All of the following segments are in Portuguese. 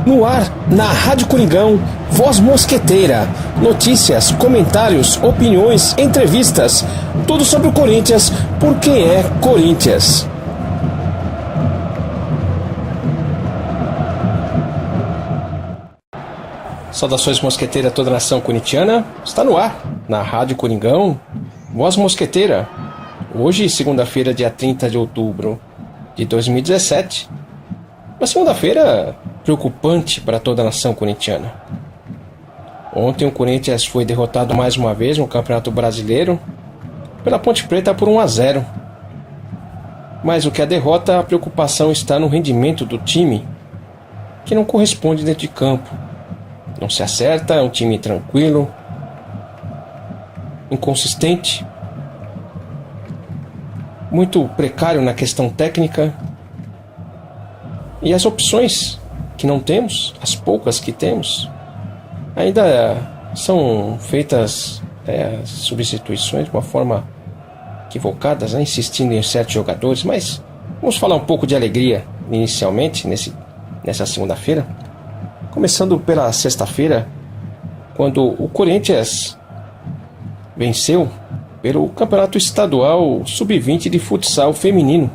No ar, na Rádio Coringão, Voz Mosqueteira. Notícias, comentários, opiniões, entrevistas. Tudo sobre o Corinthians, por quem é Corinthians. Saudações mosqueteira a toda a nação corintiana. Está no ar, na Rádio Coringão, Voz Mosqueteira. Hoje, segunda-feira, dia 30 de outubro de 2017. Uma segunda-feira preocupante para toda a nação corintiana. Ontem o Corinthians foi derrotado mais uma vez no Campeonato Brasileiro pela Ponte Preta por 1-0. Mais do que a derrota, a preocupação está no rendimento do time, que não corresponde dentro de campo. Não se acerta, é um time tranquilo, inconsistente, muito precário na questão técnica. E as opções que não temos, as poucas que temos, ainda são feitas substituições de uma forma equivocada, insistindo em certos jogadores. Mas vamos falar um pouco de alegria inicialmente nessa segunda-feira. Começando pela sexta-feira, quando o Corinthians venceu pelo Campeonato Estadual Sub-20 de Futsal Feminino.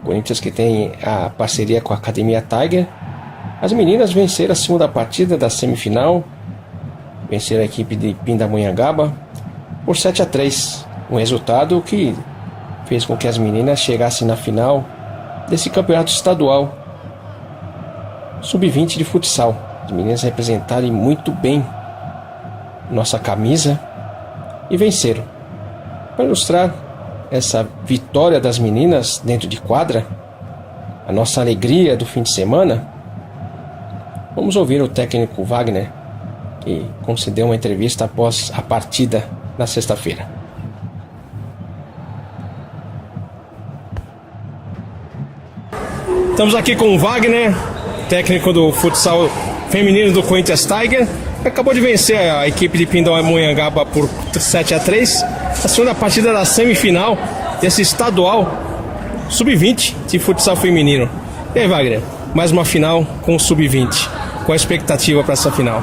Corinthians, que tem a parceria com a Academia Tiger. As meninas venceram a segunda partida da semifinal, venceram a equipe de Pindamonhangaba por 7-3, um resultado que fez com que as meninas chegassem na final desse campeonato estadual Sub-20 de futsal. As meninas representarem muito bem nossa camisa e venceram. Para ilustrar essa vitória das meninas dentro de quadra, a nossa alegria do fim de semana, vamos ouvir o técnico Wagner, que concedeu uma entrevista após a partida na sexta-feira. Estamos aqui com o Wagner, técnico do futsal feminino do Corinthians Tiger. Acabou de vencer a equipe de Pindamonhangaba por 7-3, a segunda partida da semifinal desse estadual Sub-20 de futsal feminino. E aí, Wagner, mais uma final com o Sub-20. Qual a expectativa para essa final?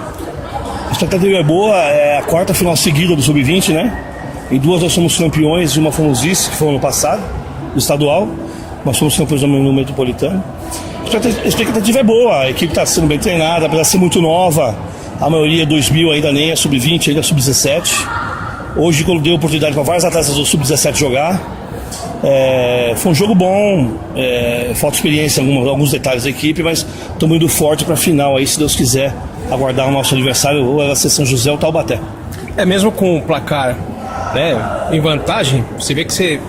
A expectativa é boa, é a quarta final seguida do Sub-20, né? Em duas nós somos campeões, e uma fomos vice, que foi ano passado, do estadual. Nós somos campeões no Metropolitano. A expectativa é boa, a equipe está sendo bem treinada, apesar de ser muito nova. A maioria 2000 ainda nem é Sub-20, ainda é Sub-17. Hoje eu dei oportunidade para vários atletas do Sub-17 jogar. Foi um jogo bom, falta experiência em alguns detalhes da equipe, mas estamos indo forte para a final aí, se Deus quiser, aguardar o nosso adversário, ou a São José ou Taubaté. Mesmo com o placar, né, em vantagem, você vê que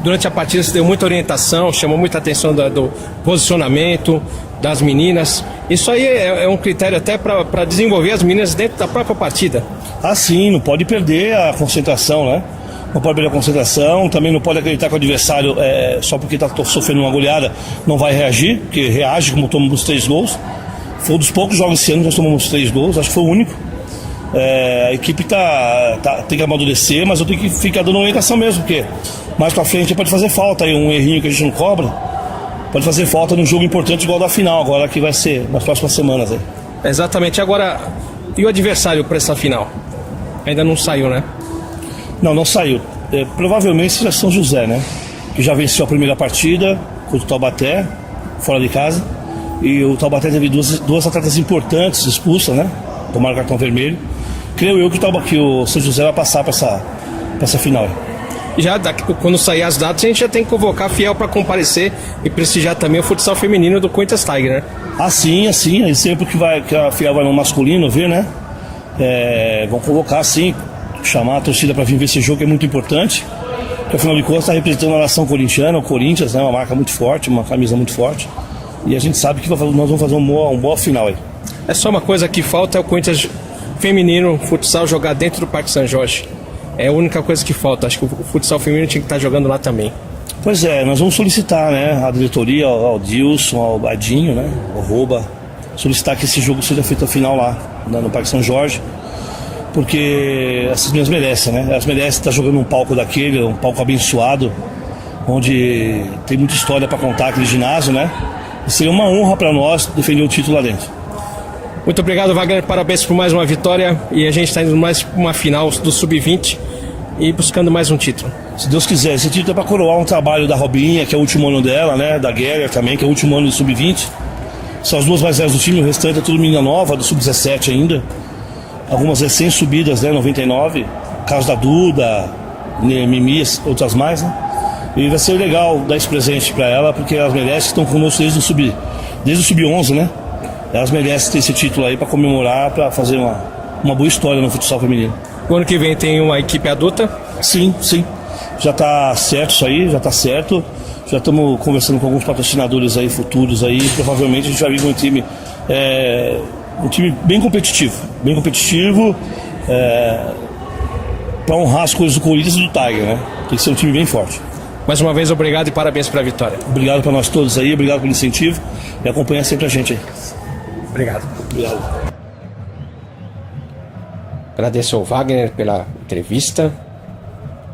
durante a partida você deu muita orientação, chamou muita atenção do posicionamento das meninas. Isso aí é um critério até para desenvolver as meninas dentro da própria partida. Ah, sim, não pode perder a concentração, né? Não pode perder a concentração, também não pode acreditar que o adversário, só porque está sofrendo uma goleada, não vai reagir, porque reage como tomamos 3 gols. Foi um dos poucos jogos esse ano que nós tomamos 3 gols, acho que foi o único. A equipe tem que amadurecer, mas eu tenho que ficar dando orientação mesmo, porque mais pra frente pode fazer falta aí, um errinho que a gente não cobra, pode fazer falta num jogo importante igual da final, agora que vai ser nas próximas semanas aí. Exatamente. Agora, e o adversário para essa final? Ainda não saiu, né? Não saiu. Provavelmente será São José, né? Que já venceu a primeira partida contra o Taubaté, fora de casa. E o Taubaté teve duas atletas importantes expulsas, né? Tomaram cartão vermelho. Creio eu que o São José vai passar para essa final. Já quando sair as datas, a gente já tem que convocar a Fiel para comparecer e prestigiar também o futsal feminino do Corinthians Tiger, né? Assim. Sempre que a Fiel vai no masculino ver, né? Vão convocar, sim, chamar a torcida para vir ver esse jogo, que é muito importante. Porque afinal de contas está representando a nação corintiana, o Corinthians, né? Uma marca muito forte, uma camisa muito forte. E a gente sabe que nós vamos fazer um bom final aí. É só uma coisa que falta, é o Corinthians feminino, futsal, jogar dentro do Parque São Jorge. É a única coisa que falta. Acho que o futsal feminino tinha que estar jogando lá também. Pois é, nós vamos solicitar, né, a diretoria, ao Dilson, ao Badinho, né, ao Roba, solicitar que esse jogo seja feito a final lá, no Parque São Jorge, porque essas meninas merecem, né? Elas merecem estar jogando um palco daquele, um palco abençoado, onde tem muita história para contar aquele ginásio, né? E seria uma honra para nós defender o título lá dentro. Muito obrigado, Wagner, parabéns por mais uma vitória, e a gente está indo mais para uma final do Sub-20 e buscando mais um título. Se Deus quiser, esse título é para coroar um trabalho da Robinha, que é o último ano dela, né? Da Guerra também, que é o último ano do Sub-20. São as duas mais velhas do time, o restante é tudo menina nova, do Sub-17 ainda. Algumas recém-subidas, né? 99, caso da Duda, Mimi, outras mais, né? E vai ser legal dar esse presente para ela, porque elas merecem, estão conosco desde o Sub-11, né? Elas merecem ter esse título aí para comemorar, para fazer uma boa história no futsal feminino. O ano que vem tem uma equipe adulta? Sim. Já está certo isso aí, já está certo. Já estamos conversando com alguns patrocinadores aí futuros aí. Provavelmente a gente vai vir com um time bem competitivo. Para honrar as coisas do Corinthians e do Tiger, né? Tem que ser um time bem forte. Mais uma vez, obrigado e parabéns pela vitória. Obrigado para nós todos aí, obrigado pelo incentivo e acompanha sempre a gente aí. Obrigado. Obrigado. Agradeço ao Wagner pela entrevista,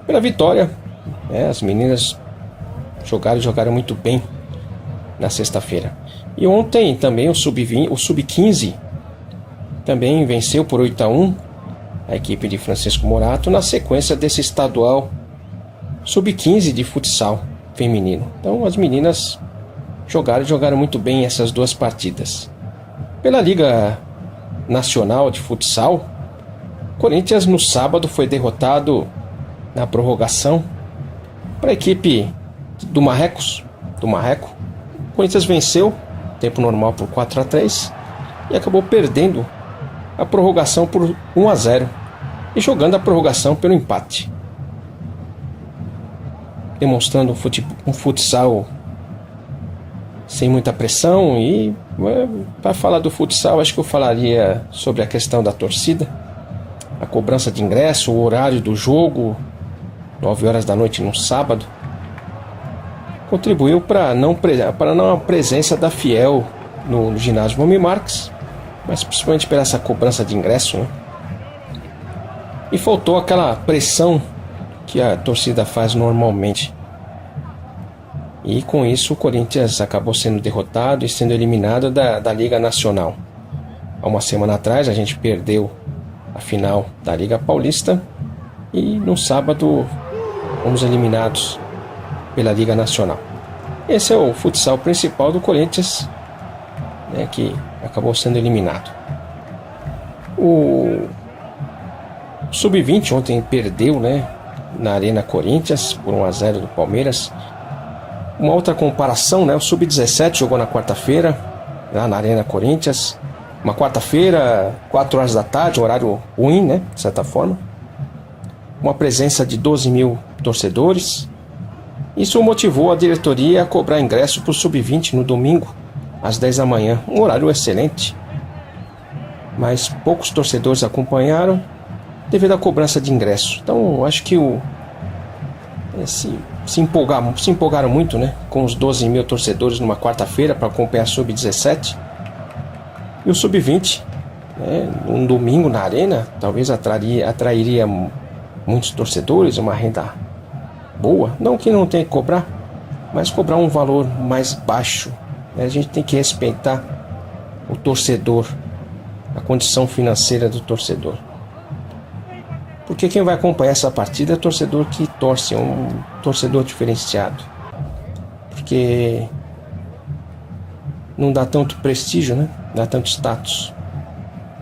pela vitória. As meninas jogaram muito bem na sexta-feira. E ontem também o Sub-15 também venceu por 8-1 a equipe de Francisco Morato na sequência desse estadual Sub-15 de futsal feminino. Então as meninas jogaram muito bem essas duas partidas. Pela Liga Nacional de Futsal, o Corinthians no sábado foi derrotado na prorrogação para a equipe do Marreco. O Corinthians venceu tempo normal por 4-3 e acabou perdendo a prorrogação por 1-0 e jogando a prorrogação pelo empate, demonstrando um futsal sem muita pressão. E para falar do futsal, acho que eu falaria sobre a questão da torcida, a cobrança de ingresso, o horário do jogo, 9 horas da noite no sábado, contribuiu para não a presença da Fiel no ginásio Valmir Marques, mas principalmente por essa cobrança de ingresso, né? E faltou aquela pressão que a torcida faz normalmente. E com isso o Corinthians acabou sendo derrotado e sendo eliminado da Liga Nacional. Há uma semana atrás a gente perdeu a final da Liga Paulista e no sábado fomos eliminados pela Liga Nacional. Esse é o futsal principal do Corinthians, né, que acabou sendo eliminado. O Sub-20 ontem perdeu, né, na Arena Corinthians por 1-0 do Palmeiras. Uma outra comparação, né, o Sub-17 jogou na quarta-feira lá na Arena Corinthians. Uma quarta-feira, 4 horas da tarde, horário ruim, né, de certa forma. Uma presença de 12 mil torcedores. Isso motivou a diretoria a cobrar ingresso para o Sub-20 no domingo, às 10 da manhã. Um horário excelente. Mas poucos torcedores acompanharam devido à cobrança de ingresso. Então, acho que se empolgaram muito, né, com os 12 mil torcedores numa quarta-feira para acompanhar Sub-17. E o Sub-20, né, um domingo na Arena, talvez atrairia muitos torcedores, uma renda boa. Não que não tenha que cobrar, mas cobrar um valor mais baixo, né? A gente tem que respeitar o torcedor, a condição financeira do torcedor. Porque quem vai acompanhar essa partida é o torcedor que torce, é um torcedor diferenciado. Porque não dá tanto prestígio, né? Dá tanto status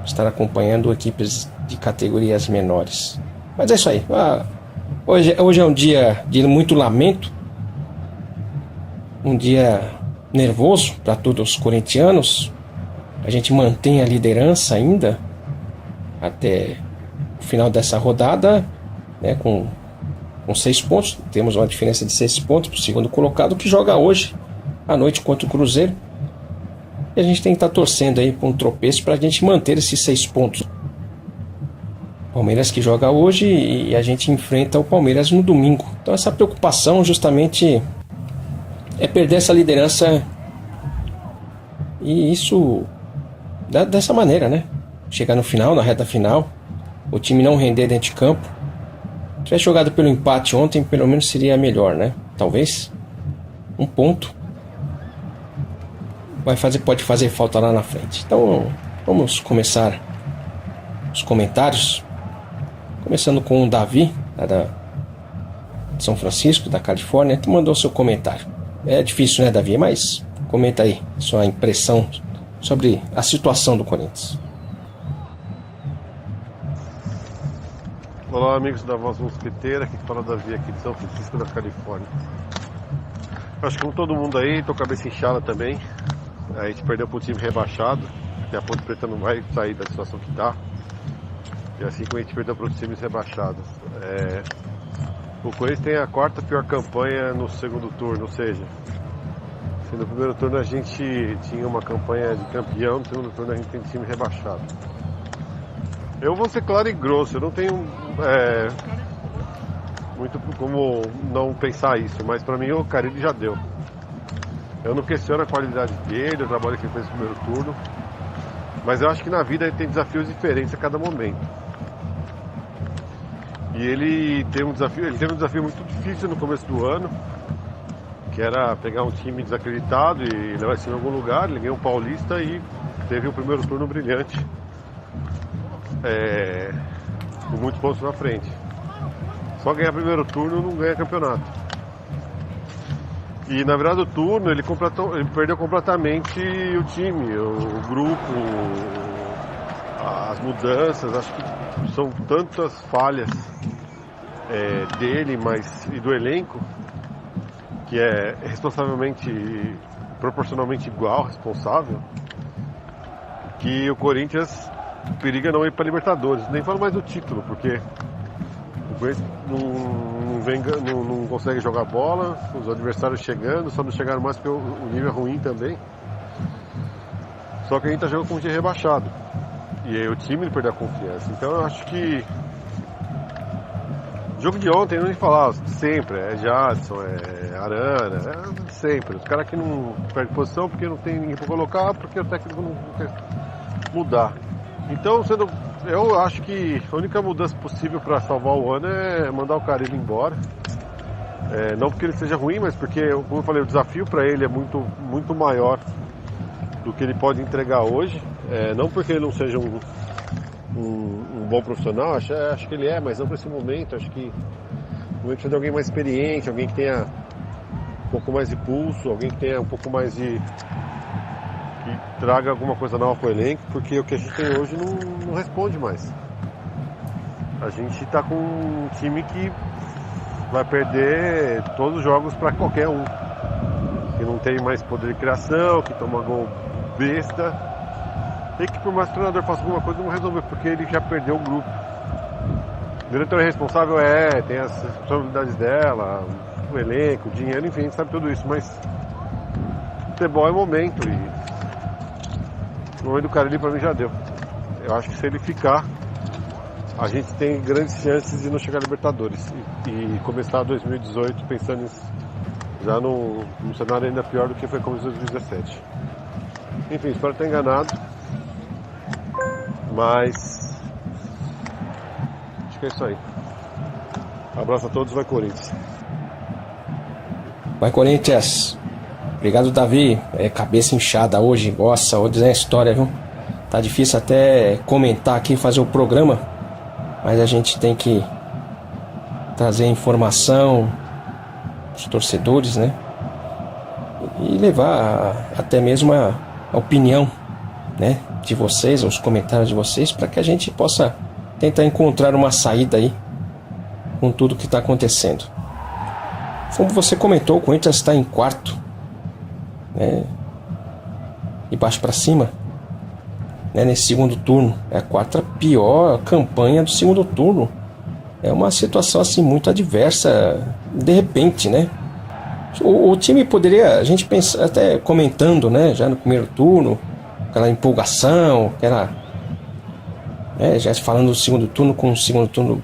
estar acompanhando equipes de categorias menores. Mas é isso aí. Hoje é um dia de muito lamento, um dia nervoso para todos os corintianos. A gente mantém a liderança ainda até o final dessa rodada, né, com 6 pontos. Temos uma diferença de 6 pontos para o segundo colocado, que joga hoje à noite contra o Cruzeiro. E a gente tem que estar torcendo aí para um tropeço para a gente manter esses 6 pontos. Palmeiras que joga hoje e a gente enfrenta o Palmeiras no domingo. Então essa preocupação justamente é perder essa liderança. E isso dessa maneira, né? Chegar no final, na reta final, o time não render dentro de campo. Se tivesse jogado pelo empate ontem, pelo menos seria melhor, né? Talvez um ponto pode fazer falta lá na frente. Então Vamos começar os comentários, começando com o Davi, lá de São Francisco, da Califórnia, que mandou seu comentário. É difícil, né, Davi? Mas comenta aí sua impressão sobre a situação do Corinthians. Olá, amigos da Voz Mosqueteira, aqui fala Davi, aqui de São Francisco, da Califórnia. Acho que como todo mundo aí, tô cabeça inchada também. A gente perdeu pro time rebaixado, que a Ponte Preta não vai sair da situação que tá. E assim como a gente perdeu para os times rebaixados. O Corinthians tem a quarta pior campanha no segundo turno, ou seja, se no primeiro turno a gente tinha uma campanha de campeão, no segundo turno a gente tem time rebaixado. Eu vou ser claro e grosso, eu não tenho muito como não pensar isso, mas para mim o Carille já deu. Eu não questiono a qualidade dele, o trabalho que ele fez no primeiro turno, mas eu acho que na vida ele tem desafios diferentes a cada momento. E ele teve um desafio muito difícil no começo do ano, que era pegar um time desacreditado e levar esse em algum lugar. Ele ganhou um Paulista e teve um primeiro turno brilhante, com muitos pontos na frente. Só ganhar primeiro turno não ganha campeonato. E na virada do turno ele perdeu completamente o time, o grupo, as mudanças. Acho que são tantas falhas dele e do elenco, que é proporcionalmente igual, responsável, que o Corinthians periga não ir para Libertadores. Nem falo mais do título, porque o Corinthians não consegue jogar bola, os adversários chegando, só não chegaram mais porque o nível é ruim também. Só que a gente tá jogando com um time rebaixado. E aí o time perdeu a confiança. Então eu acho que o jogo de ontem, não nem falar, sempre, Jadson, Arana, sempre. Os caras que não perdem posição porque não tem ninguém para colocar, porque o técnico não quer mudar. Então, eu acho que a única mudança possível para salvar o ano é mandar o Carille embora. Não porque ele seja ruim, mas porque, como eu falei, o desafio para ele é muito, muito maior do que ele pode entregar hoje. Não porque ele não seja um bom profissional, acho que ele mas não para esse momento. Acho que o momento precisa de alguém mais experiente, alguém que tenha um pouco mais de pulso, alguém que tenha um pouco mais que traga alguma coisa nova para o elenco, porque o que a gente tem hoje não responde mais. A gente está com um time que vai perder todos os jogos para qualquer um, que não tem mais poder de criação, que toma gol besta, e que por mais que o treinador faça alguma coisa não vai resolver, porque ele já perdeu o grupo. O diretor é responsável, tem as responsabilidades dela, o elenco, o dinheiro, enfim, a gente sabe tudo isso, mas futebol é momento, e o momento do Carille para mim já deu. Eu acho que se ele ficar, a gente tem grandes chances de não chegar a Libertadores e começar 2018 pensando já num cenário ainda pior do que foi como em 2017. Enfim, espero estar enganado, mas acho que é isso aí. Abraço a todos, vai Corinthians. Vai Corinthians. Obrigado, Davi. Cabeça inchada hoje. Nossa, vou dizer a história, viu? Tá difícil até comentar aqui, fazer o programa, mas a gente tem que trazer informação dos torcedores, né? E levar até mesmo a opinião, né, de vocês, os comentários de vocês, para que a gente possa tentar encontrar uma saída aí com tudo que está acontecendo. Como você comentou, o Corinthians está em quarto, né, de baixo para cima, né, nesse segundo turno. É a quarta pior campanha do segundo turno. É uma situação assim muito adversa, de repente, né? O time poderia, a gente pensa, até comentando, né, já no primeiro turno, aquela empolgação, já falando do segundo turno, com um segundo turno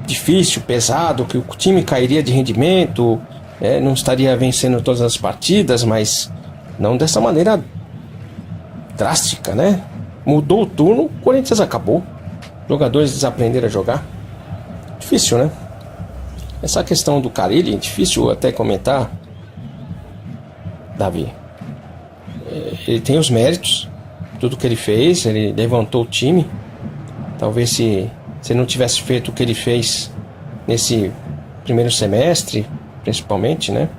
difícil, pesado, que o time cairia de rendimento, não estaria vencendo todas as partidas, mas não dessa maneira drástica, né? Mudou o turno, o Corinthians acabou, jogadores desaprenderam a jogar. Difícil, né? Essa questão do Carille, difícil até comentar, Davi. Ele tem os méritos, tudo que ele fez, ele levantou o time. Talvez se ele não tivesse feito o que ele fez nesse primeiro semestre, principalmente, né?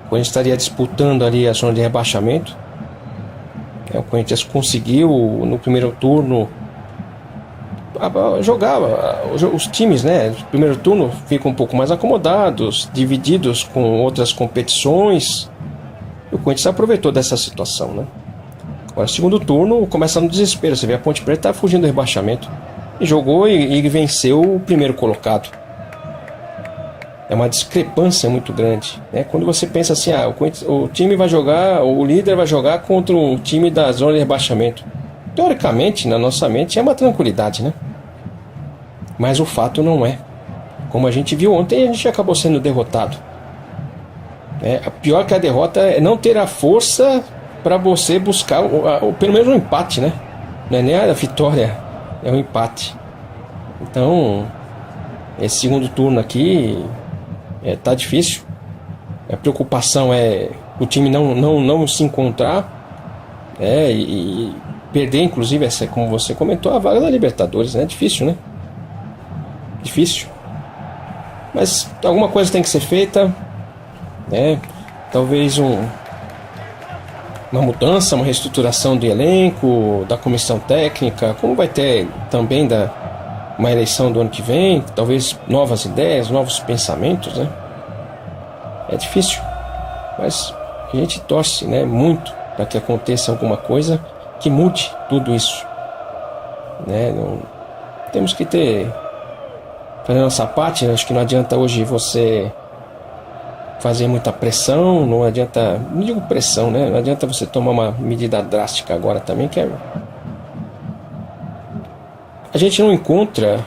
O Corinthians estaria disputando ali a zona de rebaixamento. O Corinthians conseguiu no primeiro turno jogar os times, né? No primeiro turno ficam um pouco mais acomodados, divididos com outras competições. E o Corinthians aproveitou dessa situação, né? Agora, segundo turno começa no desespero. Você vê, a Ponte Preta tá fugindo do rebaixamento e jogou e venceu o primeiro colocado. É uma discrepância muito grande, né? Quando você pensa assim, o time vai jogar, o líder vai jogar contra o time da zona de rebaixamento. Teoricamente, na nossa mente, é uma tranquilidade, né? Mas o fato não é. Como a gente viu ontem, a gente acabou sendo derrotado. Pior que a derrota é não ter a força para você buscar pelo menos um empate, né? Não é nem a vitória, é um empate. Então, esse segundo turno aqui tá difícil. A preocupação é o time não se encontrar, e perder, inclusive, essa, como você comentou, a vaga da Libertadores, né? Difícil, né? Difícil. Mas alguma coisa tem que ser feita, né? Talvez uma mudança, uma reestruturação do elenco, da comissão técnica, como vai ter também uma eleição do ano que vem, talvez novas ideias, novos pensamentos, né? É difícil, mas a gente torce, né, muito para que aconteça alguma coisa que mude tudo isso, né? Temos que fazer a nossa parte, né? Acho que não adianta hoje você fazer muita pressão, não adianta, não digo pressão, né? Não adianta você tomar uma medida drástica agora também, a gente não encontra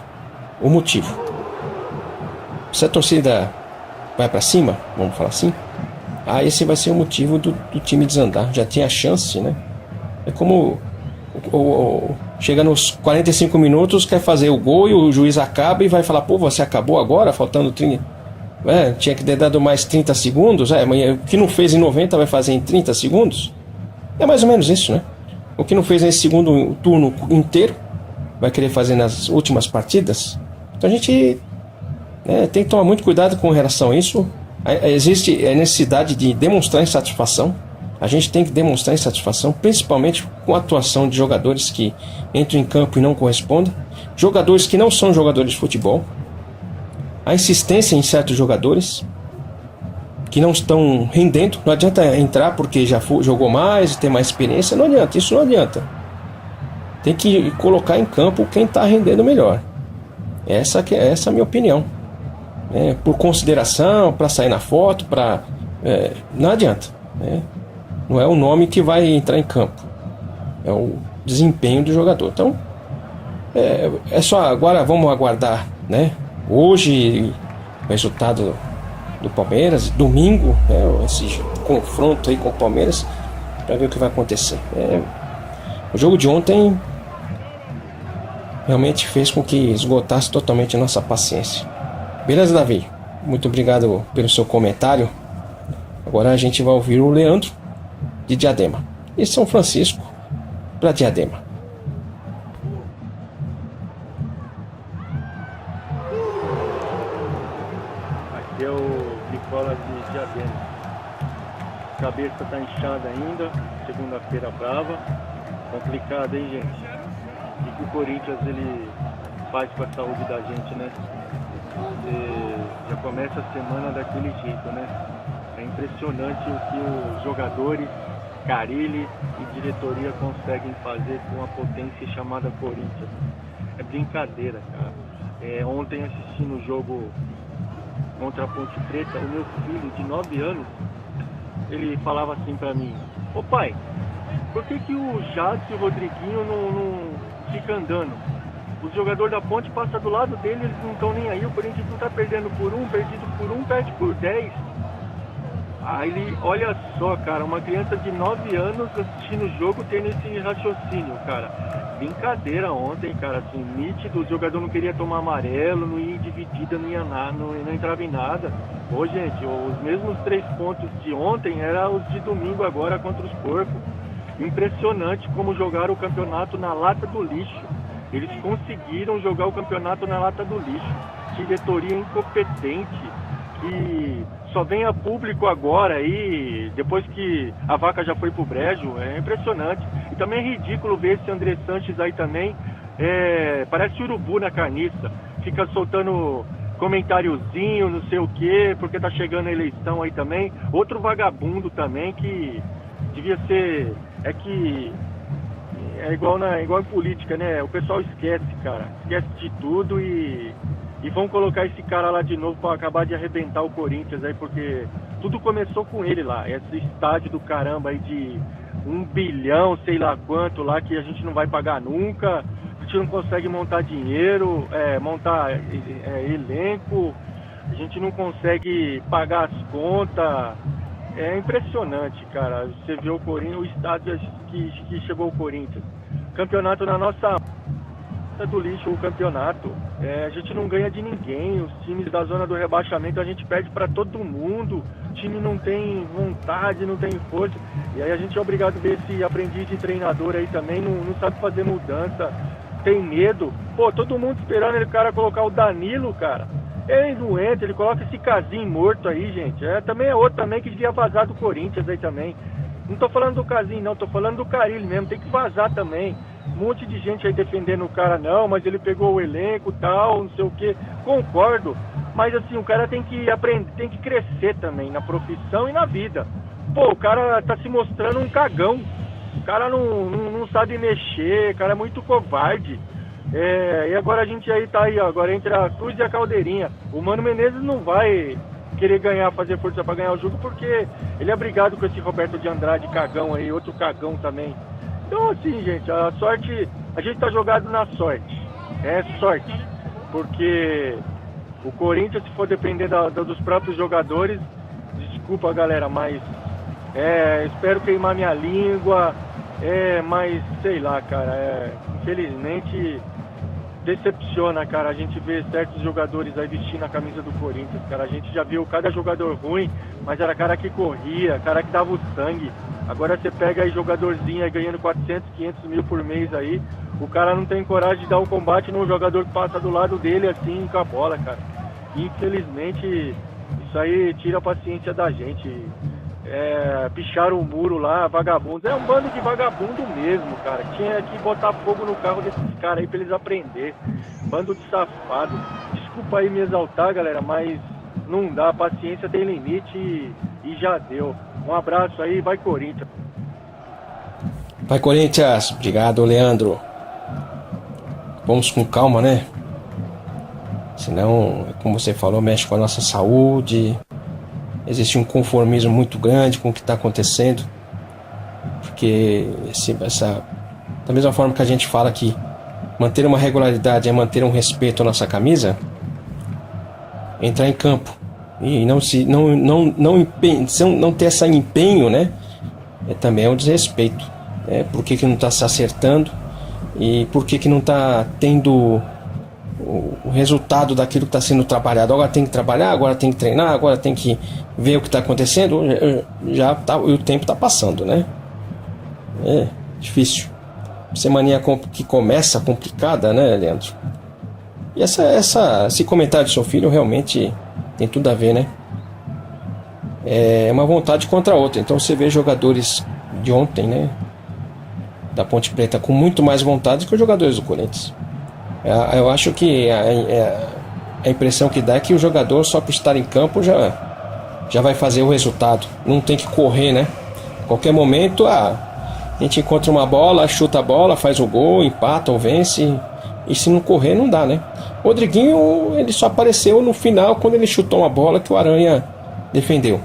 o motivo. Se a torcida vai para cima, vamos falar assim, esse vai ser o motivo do time desandar. Já tinha chance, né? É como chega nos 45 minutos, quer fazer o gol e o juiz acaba e vai falar, pô, você acabou agora, faltando 30. Tinha que ter dado mais 30 segundos. O que não fez em 90 vai fazer em 30 segundos. É mais ou menos isso, né? O que não fez nesse segundo turno inteiro vai querer fazer nas últimas partidas. Então a gente tem que tomar muito cuidado com relação a isso. Existe a necessidade de demonstrar insatisfação. A gente tem que demonstrar insatisfação, principalmente com a atuação de jogadores que entram em campo e não correspondem, jogadores que não são jogadores de futebol, a insistência em certos jogadores que não estão rendendo. Não adianta entrar porque já jogou mais, tem mais experiência, não adianta, isso não adianta. Tem que colocar em campo quem está rendendo melhor. Essa é a minha opinião. Por consideração, para sair na foto, não adianta. Não é o nome que vai entrar em campo, é o desempenho do jogador. Então, é só agora, vamos aguardar, né? Hoje, o resultado do Palmeiras, domingo, esse confronto aí com o Palmeiras, para ver o que vai acontecer. O jogo de ontem realmente fez com que esgotasse totalmente a nossa paciência. Beleza, Davi? Muito obrigado pelo seu comentário. Agora a gente vai ouvir o Leandro de Diadema, e São Francisco para Diadema. Aqui é o Nicola de Diadema. Cabeça tá inchada ainda, segunda-feira brava, complicado, hein, gente? E que o Corinthians ele faz com a saúde da gente, né? Já começa a semana daquele jeito, né? É impressionante o que os jogadores, Carille e diretoria conseguem fazer com a potência chamada Corinthians. É brincadeira, cara. Ontem, assistindo o jogo contra a Ponte Preta, o meu filho de 9 anos, ele falava assim pra mim: ô pai, por que o Jadson e o Rodriguinho não fica andando? Os jogadores da Ponte passam do lado dele, eles não estão nem aí. O Corinthians não tá perdendo por um, perdido por um, perde por 10. Aí ele, olha só, cara, uma criança de 9 anos assistindo o jogo tendo esse raciocínio, cara. Brincadeira ontem, cara, assim, nítido, o jogador não queria tomar amarelo, não ia em dividida, não entrava em nada. Ô, gente, os mesmos 3 pontos de ontem eram os de domingo agora contra os porcos. Impressionante como jogaram o campeonato na lata do lixo. Eles conseguiram jogar o campeonato na lata do lixo. Diretoria incompetente, que só vem a público agora aí, depois que a vaca já foi pro brejo. É impressionante. E também é ridículo ver esse André Sanches aí também, parece urubu na carniça, fica soltando comentáriozinho, não sei o que, porque tá chegando a eleição aí também. Outro vagabundo também que devia ser, igual em política, né? O pessoal esquece, cara, esquece de tudo e vão colocar esse cara lá de novo para acabar de arrebentar o Corinthians aí, porque tudo começou com ele lá, esse estádio do caramba aí de 1 bilhão, sei lá quanto lá, que a gente não vai pagar nunca, a gente não consegue montar dinheiro, montar elenco, a gente não consegue pagar as contas. É impressionante, cara, você vê o Corinthians, o estádio que chegou o Corinthians, campeonato na nossa do lixo, o campeonato, a gente não ganha de ninguém, os times da zona do rebaixamento a gente perde para todo mundo, o time não tem vontade, não tem força, e aí a gente é obrigado a ver esse aprendiz de treinador aí também, não sabe fazer mudança, tem medo, pô, todo mundo esperando o cara colocar o Danilo, cara, ele não entra, ele coloca esse Casim morto aí, gente, também é outro também que devia vazar do Corinthians aí também, não tô falando do Casim não, tô falando do Carille mesmo, tem que vazar também. Um monte de gente aí defendendo o cara, não, mas ele pegou o elenco e tal, não sei o que, concordo, mas assim, o cara tem que aprender, tem que crescer também na profissão e na vida. Pô, o cara tá se mostrando um cagão, o cara não sabe mexer, o cara é muito covarde, e agora a gente aí tá aí, ó, agora entre a Cruz e a Caldeirinha, o Mano Menezes não vai querer ganhar, fazer força pra ganhar o jogo, porque ele é brigado com esse Roberto de Andrade cagão aí, outro cagão também. Então assim, gente, a sorte, a gente tá jogado na sorte, é sorte, porque o Corinthians, se for depender dos próprios jogadores, desculpa galera, mas espero queimar minha língua, mas sei lá, cara, infelizmente decepciona, cara, a gente vê certos jogadores aí vestindo a camisa do Corinthians, cara, a gente já viu cada jogador ruim, mas era cara que corria, cara que dava o sangue. Agora você pega aí jogadorzinho aí ganhando 400, 500 mil por mês aí, o cara não tem coragem de dar um combate no jogador que passa do lado dele assim com a bola, cara. Infelizmente, isso aí tira a paciência da gente. Picharam o muro lá, vagabundos. É um bando de vagabundo mesmo, cara. Tinha que botar fogo no carro desses caras aí pra eles aprenderem. Bando de safado. Desculpa aí me exaltar, galera, mas não dá, a paciência tem limite e já deu. Um abraço aí, vai Corinthians. Vai Corinthians, obrigado Leandro. Vamos com calma, né? Senão, como você falou, mexe com a nossa saúde. Existe um conformismo muito grande com o que está acontecendo. Porque da mesma forma que a gente fala que manter uma regularidade é manter um respeito à nossa camisa, entrar em campo e não ter esse empenho, né? Também é um desrespeito. Por que não está se acertando e por que não está tendo o resultado daquilo que está sendo trabalhado? Agora tem que trabalhar, agora tem que treinar, agora tem que ver o que está acontecendo. O tempo está passando, né? É difícil. Semaninha que começa complicada, né, Leandro? E esse comentário do seu filho realmente tem tudo a ver, né? É uma vontade contra a outra. Então você vê jogadores de ontem, né, da Ponte Preta com muito mais vontade que os jogadores do Corinthians. Eu acho que a impressão que dá é que o jogador, só por estar em campo, já vai fazer o resultado. Não tem que correr, né? A qualquer momento, a gente encontra uma bola, chuta a bola, faz o gol, empata ou vence. E se não correr, não dá, né? O Rodriguinho, ele só apareceu no final, quando ele chutou uma bola que o Aranha defendeu.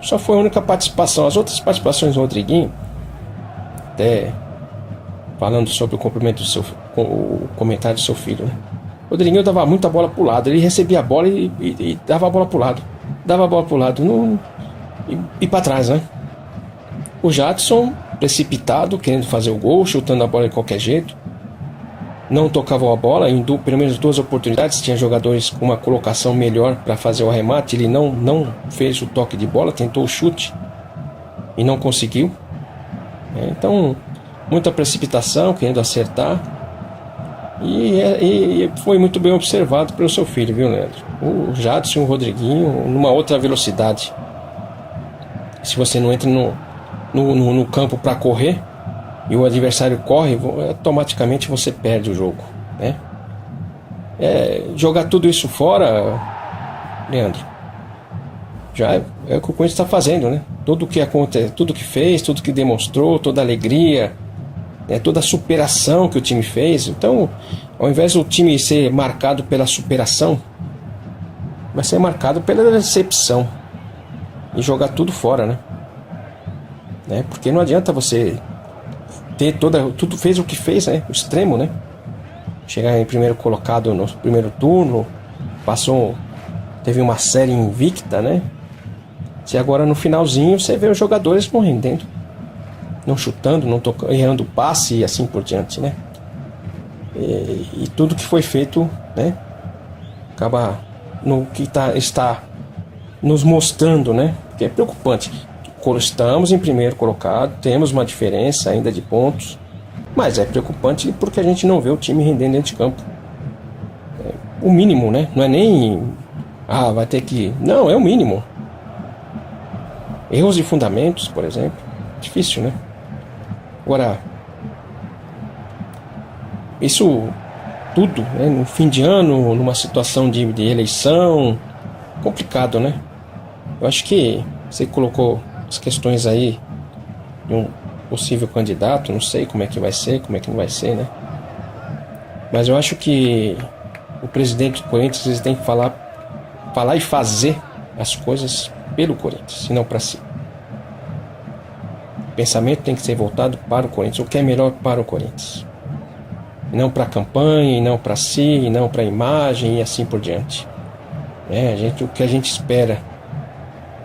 Só foi a única participação. As outras participações do Rodriguinho, até falando sobre o comentário do seu filho, né? O Rodriguinho dava muita bola pro lado. Ele recebia a bola e dava a bola pro lado. Dava a bola pro lado e para trás, né? O Jadson, precipitado, querendo fazer o gol, chutando a bola de qualquer jeito. Não tocava a bola, pelo menos 2 oportunidades. Tinha jogadores com uma colocação melhor para fazer o arremate. Ele não fez o toque de bola, tentou o chute e não conseguiu. Então, muita precipitação, querendo acertar. E foi muito bem observado pelo seu filho, viu, Leandro? O Jadson e o Rodriguinho numa outra velocidade. Se você não entra no campo para correr e o adversário corre, automaticamente você perde o jogo, né? Jogar tudo isso fora, Leandro, já é o que o Corinthians está fazendo, né? Tudo que acontece, tudo que fez, tudo que demonstrou, toda a alegria, né? Toda a superação que o time fez. Então, ao invés do time ser marcado pela superação, vai ser marcado pela decepção e jogar tudo fora, né? Porque não adianta você ter tudo fez o que fez, né? O extremo, né? Chegar em primeiro colocado no primeiro turno, teve uma série invicta, né? Se agora no finalzinho você vê os jogadores não rendendo, não chutando, não tocando, errando o passe e assim por diante, né? E tudo que foi feito, né? Acaba no que está nos mostrando, né? Que é preocupante. Estamos em primeiro colocado, temos uma diferença ainda de pontos, mas é preocupante porque a gente não vê o time rendendo dentro de campo. O mínimo, né? Não é nem vai ter que... Não, é o mínimo. Erros de fundamentos, por exemplo. Difícil, né? Agora, isso tudo, né? No fim de ano, numa situação de eleição, complicado, né? Eu acho que você colocou as questões aí de um possível candidato, não sei como é que vai ser, como é que não vai ser, né? Mas eu acho que o presidente do Corinthians tem que falar e fazer as coisas pelo Corinthians, e não para si. O pensamento tem que ser voltado para o Corinthians, o que é melhor para o Corinthians. E não para a campanha, e não para si, e não para a imagem, e assim por diante. O que a gente espera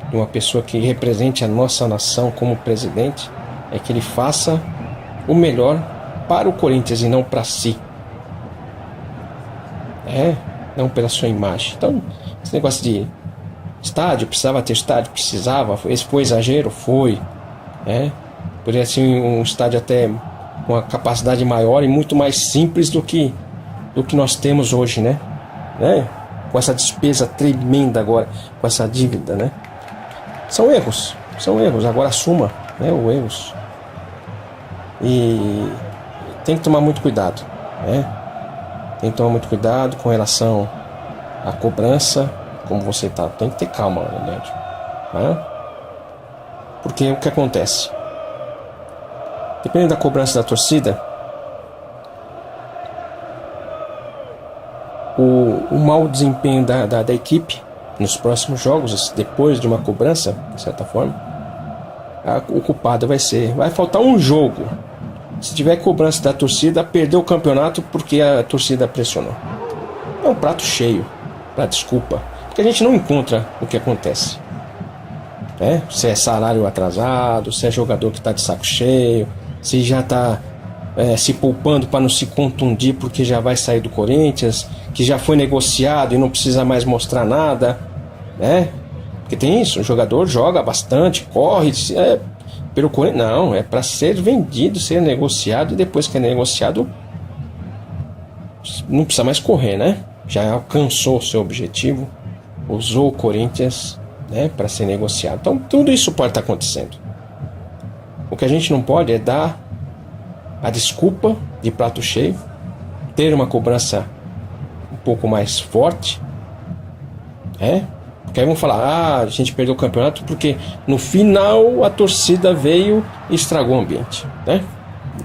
de uma pessoa que represente a nossa nação como presidente é que ele faça o melhor para o Corinthians e não para si. Não pela sua imagem. Então, esse negócio de estádio, precisava ter estádio, precisava, esse foi exagero, foi. Poderia ser um estádio até com uma capacidade maior e muito mais simples do que nós temos hoje, né? Com essa despesa tremenda agora, com essa dívida, né? São erros, agora assuma, né, os erros. E tem que tomar muito cuidado, né? Tem que tomar muito cuidado com relação à cobrança, como você tá. Tem que ter calma, Leandro, né? Porque o que acontece? Dependendo da cobrança da torcida, o mau desempenho da equipe nos próximos jogos, depois de uma cobrança, de certa forma, o culpado vai faltar um jogo. Se tiver cobrança da torcida, perdeu o campeonato porque a torcida pressionou. É um prato cheio para desculpa, porque a gente não encontra o que acontece. Se é salário atrasado, se é jogador que está de saco cheio, se já está se poupando para não se contundir porque já vai sair do Corinthians, que já foi negociado e não precisa mais mostrar nada, porque tem isso, o jogador joga bastante, corre pelo Corinthians. Não, é para ser vendido, ser negociado, e depois que é negociado não precisa mais correr, né? Já alcançou o seu objetivo, usou o Corinthians, para ser negociado. Então tudo isso pode estar acontecendo. O que a gente não pode é dar a desculpa de prato cheio, ter uma cobrança um pouco mais forte, porque aí vão falar, a gente perdeu o campeonato porque no final a torcida veio e estragou o ambiente, né?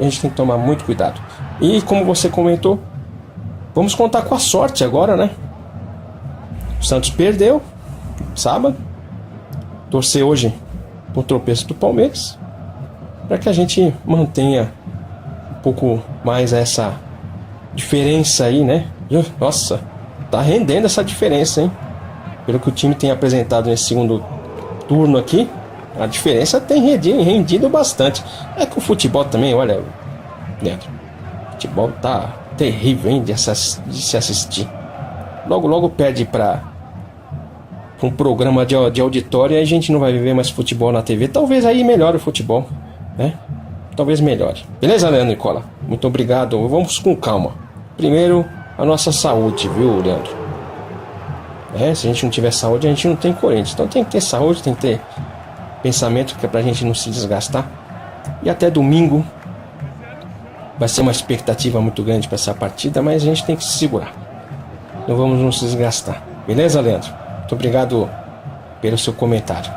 A gente tem que tomar muito cuidado. E como você comentou, vamos contar com a sorte agora, né? O Santos perdeu sábado, torcer hoje o tropeço do Palmeiras, para que a gente mantenha um pouco mais essa diferença aí, né? Nossa, tá rendendo essa diferença, hein? Pelo que o time tem apresentado nesse segundo turno aqui, a diferença tem rendido bastante. É que o futebol também, olha, Neto, o futebol tá terrível, hein, de se assistir. Logo perde para um programa de auditório e a gente não vai viver mais futebol na TV. Talvez aí melhore o futebol, né? talvez melhore. Beleza, Leandro e Nicola? Muito obrigado. Vamos com calma. Primeiro, a nossa saúde, viu, Leandro? Se a gente não tiver saúde, a gente não tem Corinthians. Então tem que ter saúde, tem que ter pensamento, que é pra gente não se desgastar. E até domingo vai ser uma expectativa muito grande para essa partida, mas a gente tem que se segurar. Não vamos nos desgastar. Beleza, Leandro? Muito obrigado pelo seu comentário.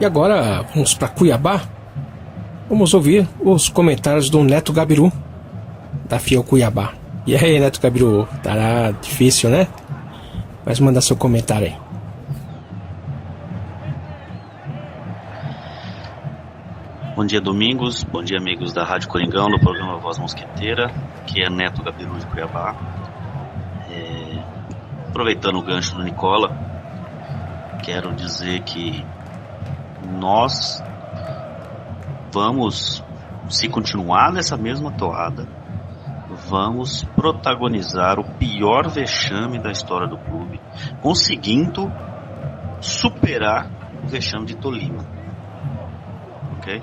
E agora vamos para Cuiabá. Vamos ouvir os comentários do Neto Gabiru, da Fiel Cuiabá. E aí, Neto Gabiru, tá difícil, né? Mas manda seu comentário aí. Bom dia, Domingos. Bom dia, amigos da Rádio Coringão, do programa Voz Mosqueteira. Aqui é Neto Gabiru de Cuiabá. Aproveitando o gancho do Nicola, quero dizer que nós vamos, se continuar nessa mesma toada, vamos protagonizar o pior vexame da história do clube, conseguindo superar o vexame de Tolima. Ok?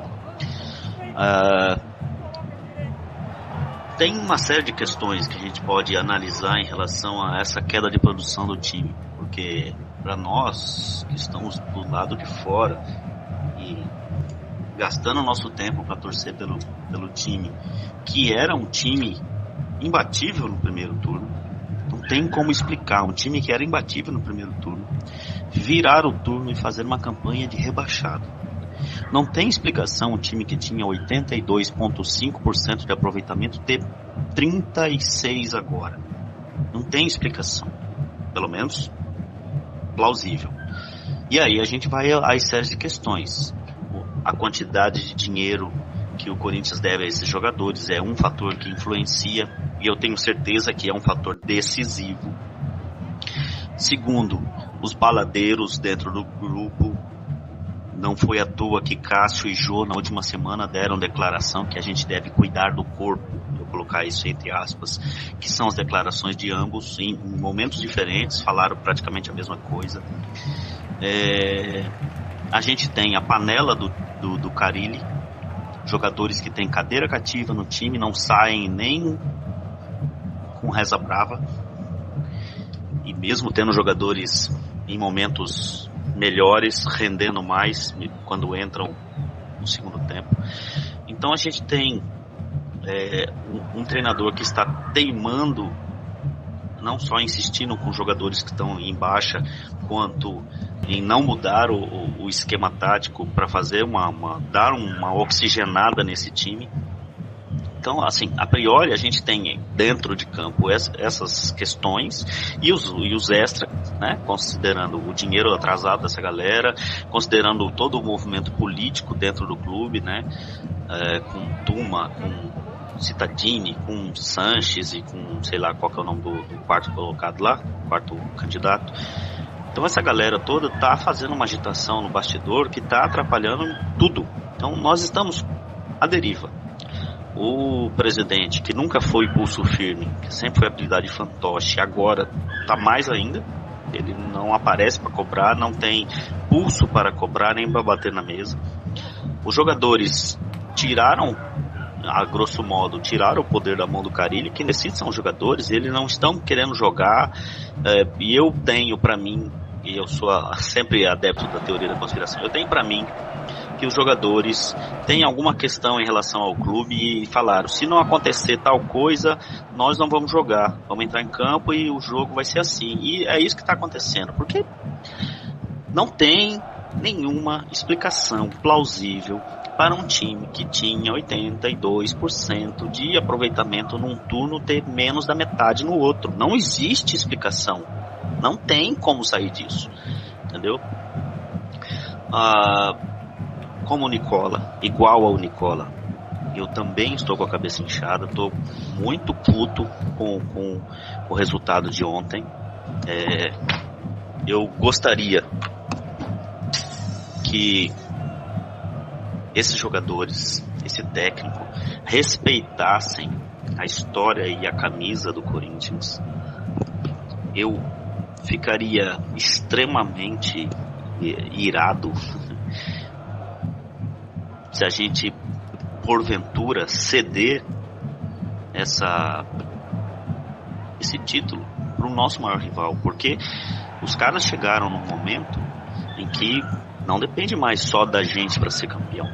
Tem uma série de questões que a gente pode analisar em relação a essa queda de produção do time, porque para nós que estamos do lado de fora e gastando nosso tempo para torcer pelo time, que era um time imbatível no primeiro turno, não tem como explicar, um time que era imbatível no primeiro turno, virar o turno e fazer uma campanha de rebaixado. Não tem explicação um time que tinha 82,5% de aproveitamento ter 36% agora. Não tem explicação. Pelo menos plausível. E aí a gente vai às séries de questões. A quantidade de dinheiro que o Corinthians deve a esses jogadores é um fator que influencia, e eu tenho certeza que é um fator decisivo. Segundo, os baladeiros dentro do grupo. Não foi à toa que Cássio e Jô na última semana deram declaração que a gente deve cuidar do corpo, vou colocar isso entre aspas, que são as declarações de ambos em momentos diferentes, falaram praticamente a mesma coisa. A gente tem a panela do Carille, jogadores que têm cadeira cativa no time, não saem nem com reza brava, e mesmo tendo jogadores em momentos melhores, rendendo mais quando entram no segundo tempo. Então a gente tem um treinador que está teimando, não só insistindo com jogadores que estão em baixa, quanto em não mudar o esquema tático para fazer dar uma oxigenada nesse time. Então, assim, a priori a gente tem dentro de campo essas questões e os extras, né? Considerando o dinheiro atrasado dessa galera, considerando todo o movimento político dentro do clube, né? Com Tuma, com Cittadini, com Sanches e com, sei lá qual que é o nome do quarto colocado lá, quarto candidato. Então essa galera toda tá fazendo uma agitação no bastidor que tá atrapalhando tudo. Então nós estamos à deriva. O presidente, que nunca foi pulso firme, que sempre foi habilidade fantoche, agora está mais ainda. Ele não aparece para cobrar, não tem pulso para cobrar, nem para bater na mesa. Os jogadores tiraram, a grosso modo, tiraram o poder da mão do Carille. Quem decide são os jogadores, eles não estão querendo jogar. E eu tenho para mim, e eu sou sempre adepto da teoria da conspiração, eu tenho para mim que os jogadores têm alguma questão em relação ao clube e falaram, se não acontecer tal coisa, nós não vamos jogar, vamos entrar em campo e o jogo vai ser assim. E é isso que está acontecendo, porque não tem nenhuma explicação plausível para um time que tinha 82% de aproveitamento num turno ter menos da metade no outro. Não existe explicação, não tem como sair disso, entendeu? Como o Nicola, igual ao Nicola, eu também estou com a cabeça inchada, estou muito puto com o resultado de ontem. Eu gostaria que esses jogadores, esse técnico, respeitassem a história e a camisa do Corinthians. Eu ficaria extremamente irado se a gente porventura ceder esse título para o nosso maior rival, porque os caras chegaram num momento em que não depende mais só da gente para ser campeão.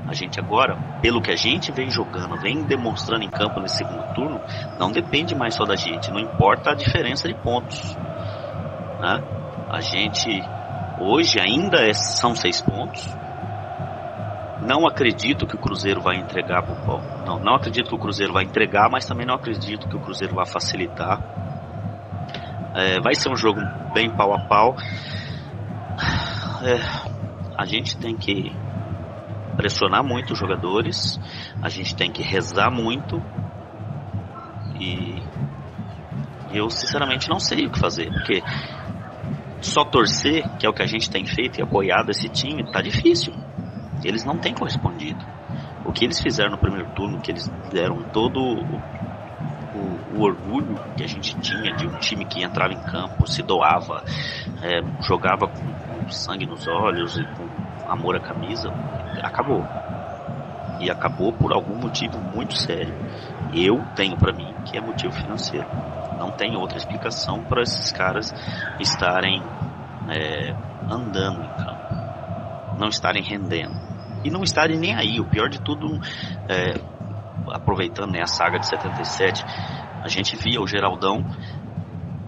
A gente agora, pelo que a gente vem jogando, vem demonstrando em campo nesse segundo turno, não depende mais só da gente, não importa a diferença de pontos, né? A gente hoje ainda são 6 pontos. Não acredito que o Cruzeiro vai entregar, não acredito que o Cruzeiro vai entregar, mas também não acredito que o Cruzeiro vai facilitar. Vai ser um jogo bem pau a pau. A gente tem que pressionar muito os jogadores, a gente tem que rezar muito, e eu sinceramente não sei o que fazer, porque só torcer, que é o que a gente tem feito e apoiado esse time, tá difícil. Eles não têm correspondido. O que eles fizeram no primeiro turno, que eles deram todo o orgulho que a gente tinha de um time que entrava em campo, se doava, jogava com sangue nos olhos e com amor à camisa, acabou. E acabou por algum motivo muito sério. Eu tenho para mim que é motivo financeiro. Não tem outra explicação para esses caras estarem andando em campo, não estarem rendendo e não estarem nem aí. O pior de tudo, aproveitando, né, a saga de 77, a gente via o Geraldão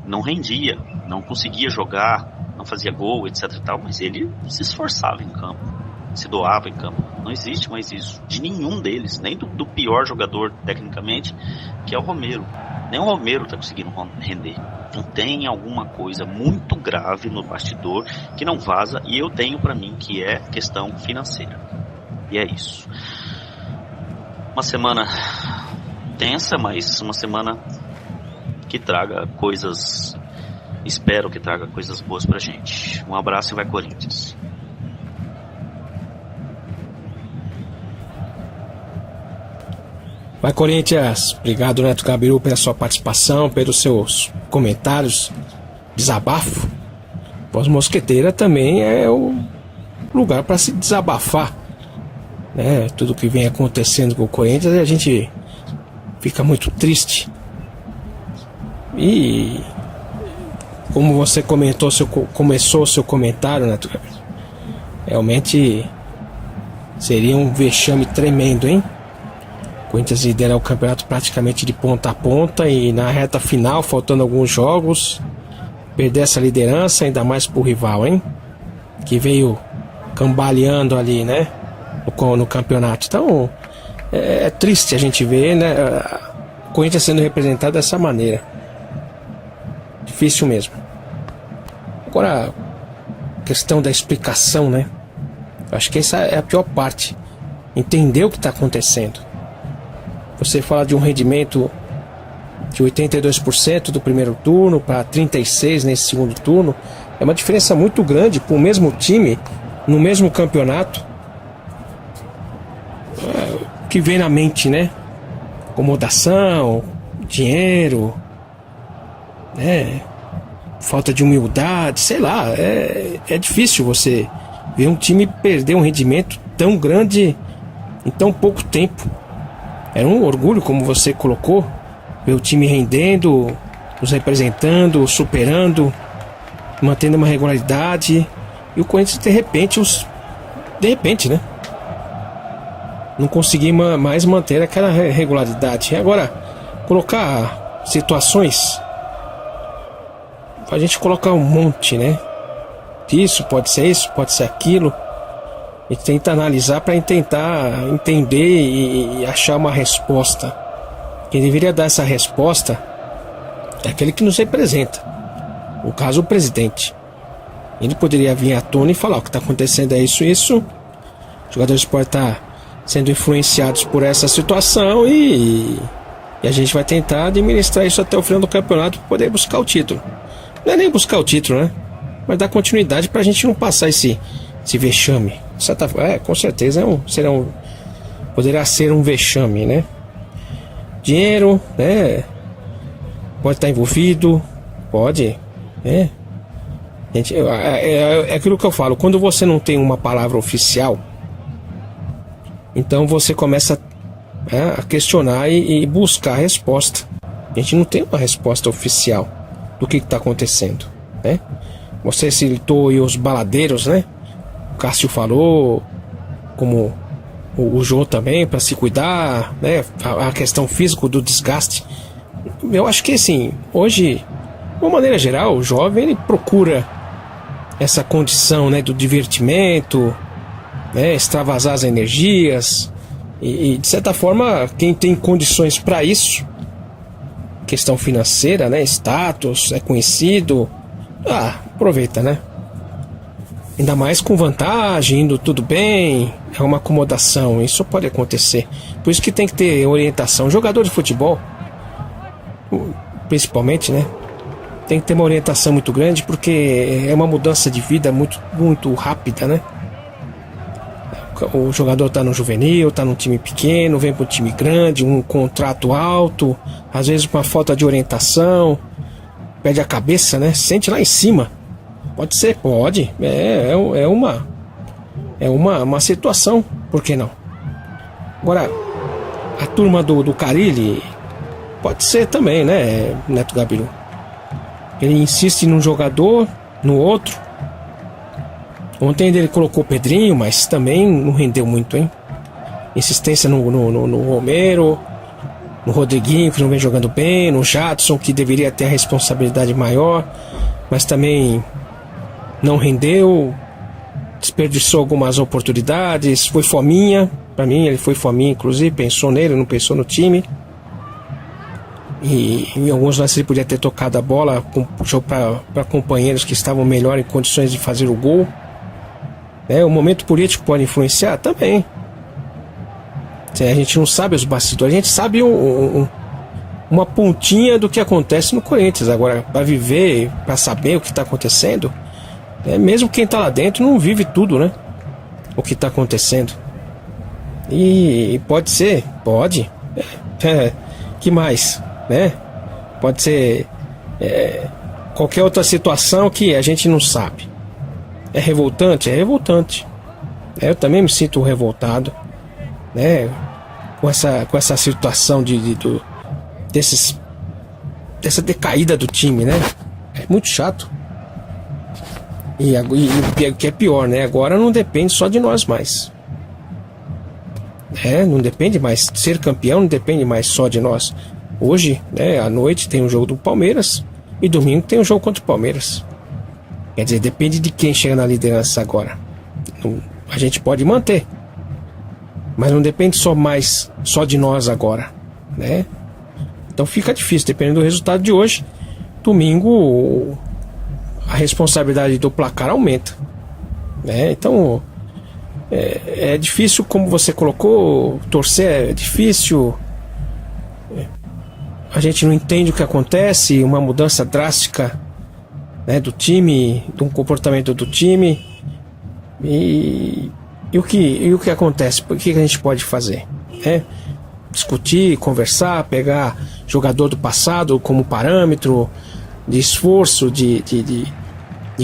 não rendia, não conseguia jogar, não fazia gol, etc e tal, mas ele se esforçava em campo, se doava em campo. Não existe mais isso de nenhum deles, nem do pior jogador tecnicamente, que é o Romero. Nem o Romero está conseguindo render. Então tem alguma coisa muito grave no bastidor que não vaza, e eu tenho para mim que é questão financeira. E é isso. Uma semana tensa, mas uma semana que traga coisas, espero que traga coisas boas pra gente. Um abraço e vai Corinthians. Vai Corinthians! Obrigado, Neto Gabiru, pela sua participação, pelos seus comentários, desabafo. Pós-Mosqueteira também é o lugar para se desabafar, né? Tudo que vem acontecendo com o Corinthians, a gente fica muito triste. E como você começou o seu comentário, Neto Gabiru, realmente seria um vexame tremendo, hein? O Corinthians lidera o campeonato praticamente de ponta a ponta, e na reta final, faltando alguns jogos, perder essa liderança, ainda mais pro rival, hein? Que veio cambaleando ali, né? No campeonato. Então, é triste a gente ver, né? O Corinthians sendo representado dessa maneira. Difícil mesmo. Agora, questão da explicação, né? Eu acho que essa é a pior parte. Entender o que está acontecendo. Você fala de um rendimento de 82% do primeiro turno para 36% nesse segundo turno. É uma diferença muito grande para o mesmo time, no mesmo campeonato. O que vem na mente, né? Acomodação, dinheiro, né? Falta de humildade, sei lá. É difícil você ver um time perder um rendimento tão grande em tão pouco tempo. Era um orgulho, como você colocou, ver o time rendendo, nos representando, superando, mantendo uma regularidade. E o Corinthians, de repente, né? Não conseguir mais manter aquela regularidade. Agora, colocar situações, a gente colocar um monte, né? Isso, pode ser aquilo. A gente tenta analisar para tentar entender e achar uma resposta. Quem deveria dar essa resposta é aquele que nos representa. No caso, o presidente. Ele poderia vir à tona e falar: o que está acontecendo é isso. Os jogadores podem estar sendo influenciados por essa situação e a gente vai tentar administrar isso até o final do campeonato para poder buscar o título. Não é nem buscar o título, né? Mas dar continuidade para a gente não passar esse vexame. Com certeza poderá ser um vexame, né? Dinheiro, né? Pode estar envolvido, pode, né? É aquilo que eu falo, quando você não tem uma palavra oficial, Então você começa a questionar e buscar a resposta. A gente não tem uma resposta oficial do que está acontecendo, né? Você citou aí os baladeiros, né? O Cássio falou, como o Jô também, para se cuidar, né? A questão física do desgaste. Eu acho que assim, hoje, de uma maneira geral, o jovem ele procura essa condição, né, do divertimento, né, extravasar as energias e de certa forma quem tem condições para isso, questão financeira, né, status, é conhecido, aproveita, né? Ainda mais com vantagem, indo tudo bem, é uma acomodação, isso pode acontecer. Por isso que tem que ter orientação. Jogador de futebol, principalmente, né, tem que ter uma orientação muito grande, porque é uma mudança de vida muito rápida, né? O jogador tá no juvenil, tá num time pequeno, vem para um time grande, um contrato alto, às vezes com uma falta de orientação, perde a cabeça, né? Sente lá em cima. Pode ser, pode. É uma situação, por que não? Agora, a turma do Carille pode ser também, né, Neto Gabiru? Ele insiste num jogador, no outro. Ontem ele colocou o Pedrinho, mas também não rendeu muito, hein? Insistência no Romero, no Rodriguinho, que não vem jogando bem, no Jadson, que deveria ter a responsabilidade maior, mas também não rendeu, desperdiçou algumas oportunidades, foi fominha. Para mim ele foi fominha, inclusive, pensou nele, não pensou no time. E em alguns lances ele podia ter tocado a bola para companheiros que estavam melhor em condições de fazer o gol. O momento político pode influenciar também. A gente não sabe os bastidores, a gente sabe uma pontinha do que acontece no Corinthians. Agora, para viver, para saber o que está acontecendo, mesmo quem está lá dentro não vive tudo, né? O que está acontecendo. E pode ser, pode. Que mais? Né? Pode ser qualquer outra situação que a gente não sabe. É revoltante? É revoltante. Eu também me sinto revoltado, né, com essa situação dessa decaída do time, né? É muito chato. E o que é pior, né? Agora não depende só de nós mais. Não depende mais. Ser campeão não depende mais só de nós. Hoje, né, à noite tem um jogo do Palmeiras e domingo tem um jogo contra o Palmeiras. Quer dizer, depende de quem chega na liderança agora. A gente pode manter, mas não depende só de nós agora, né? Então fica difícil, dependendo do resultado de hoje. Domingo a responsabilidade do placar aumenta, né? Então é difícil, como você colocou, torcer é difícil. A gente não entende o que acontece, uma mudança drástica, né, do time, de um comportamento do time. E o que acontece? O que a gente pode fazer? Discutir, conversar, pegar jogador do passado como parâmetro de esforço, de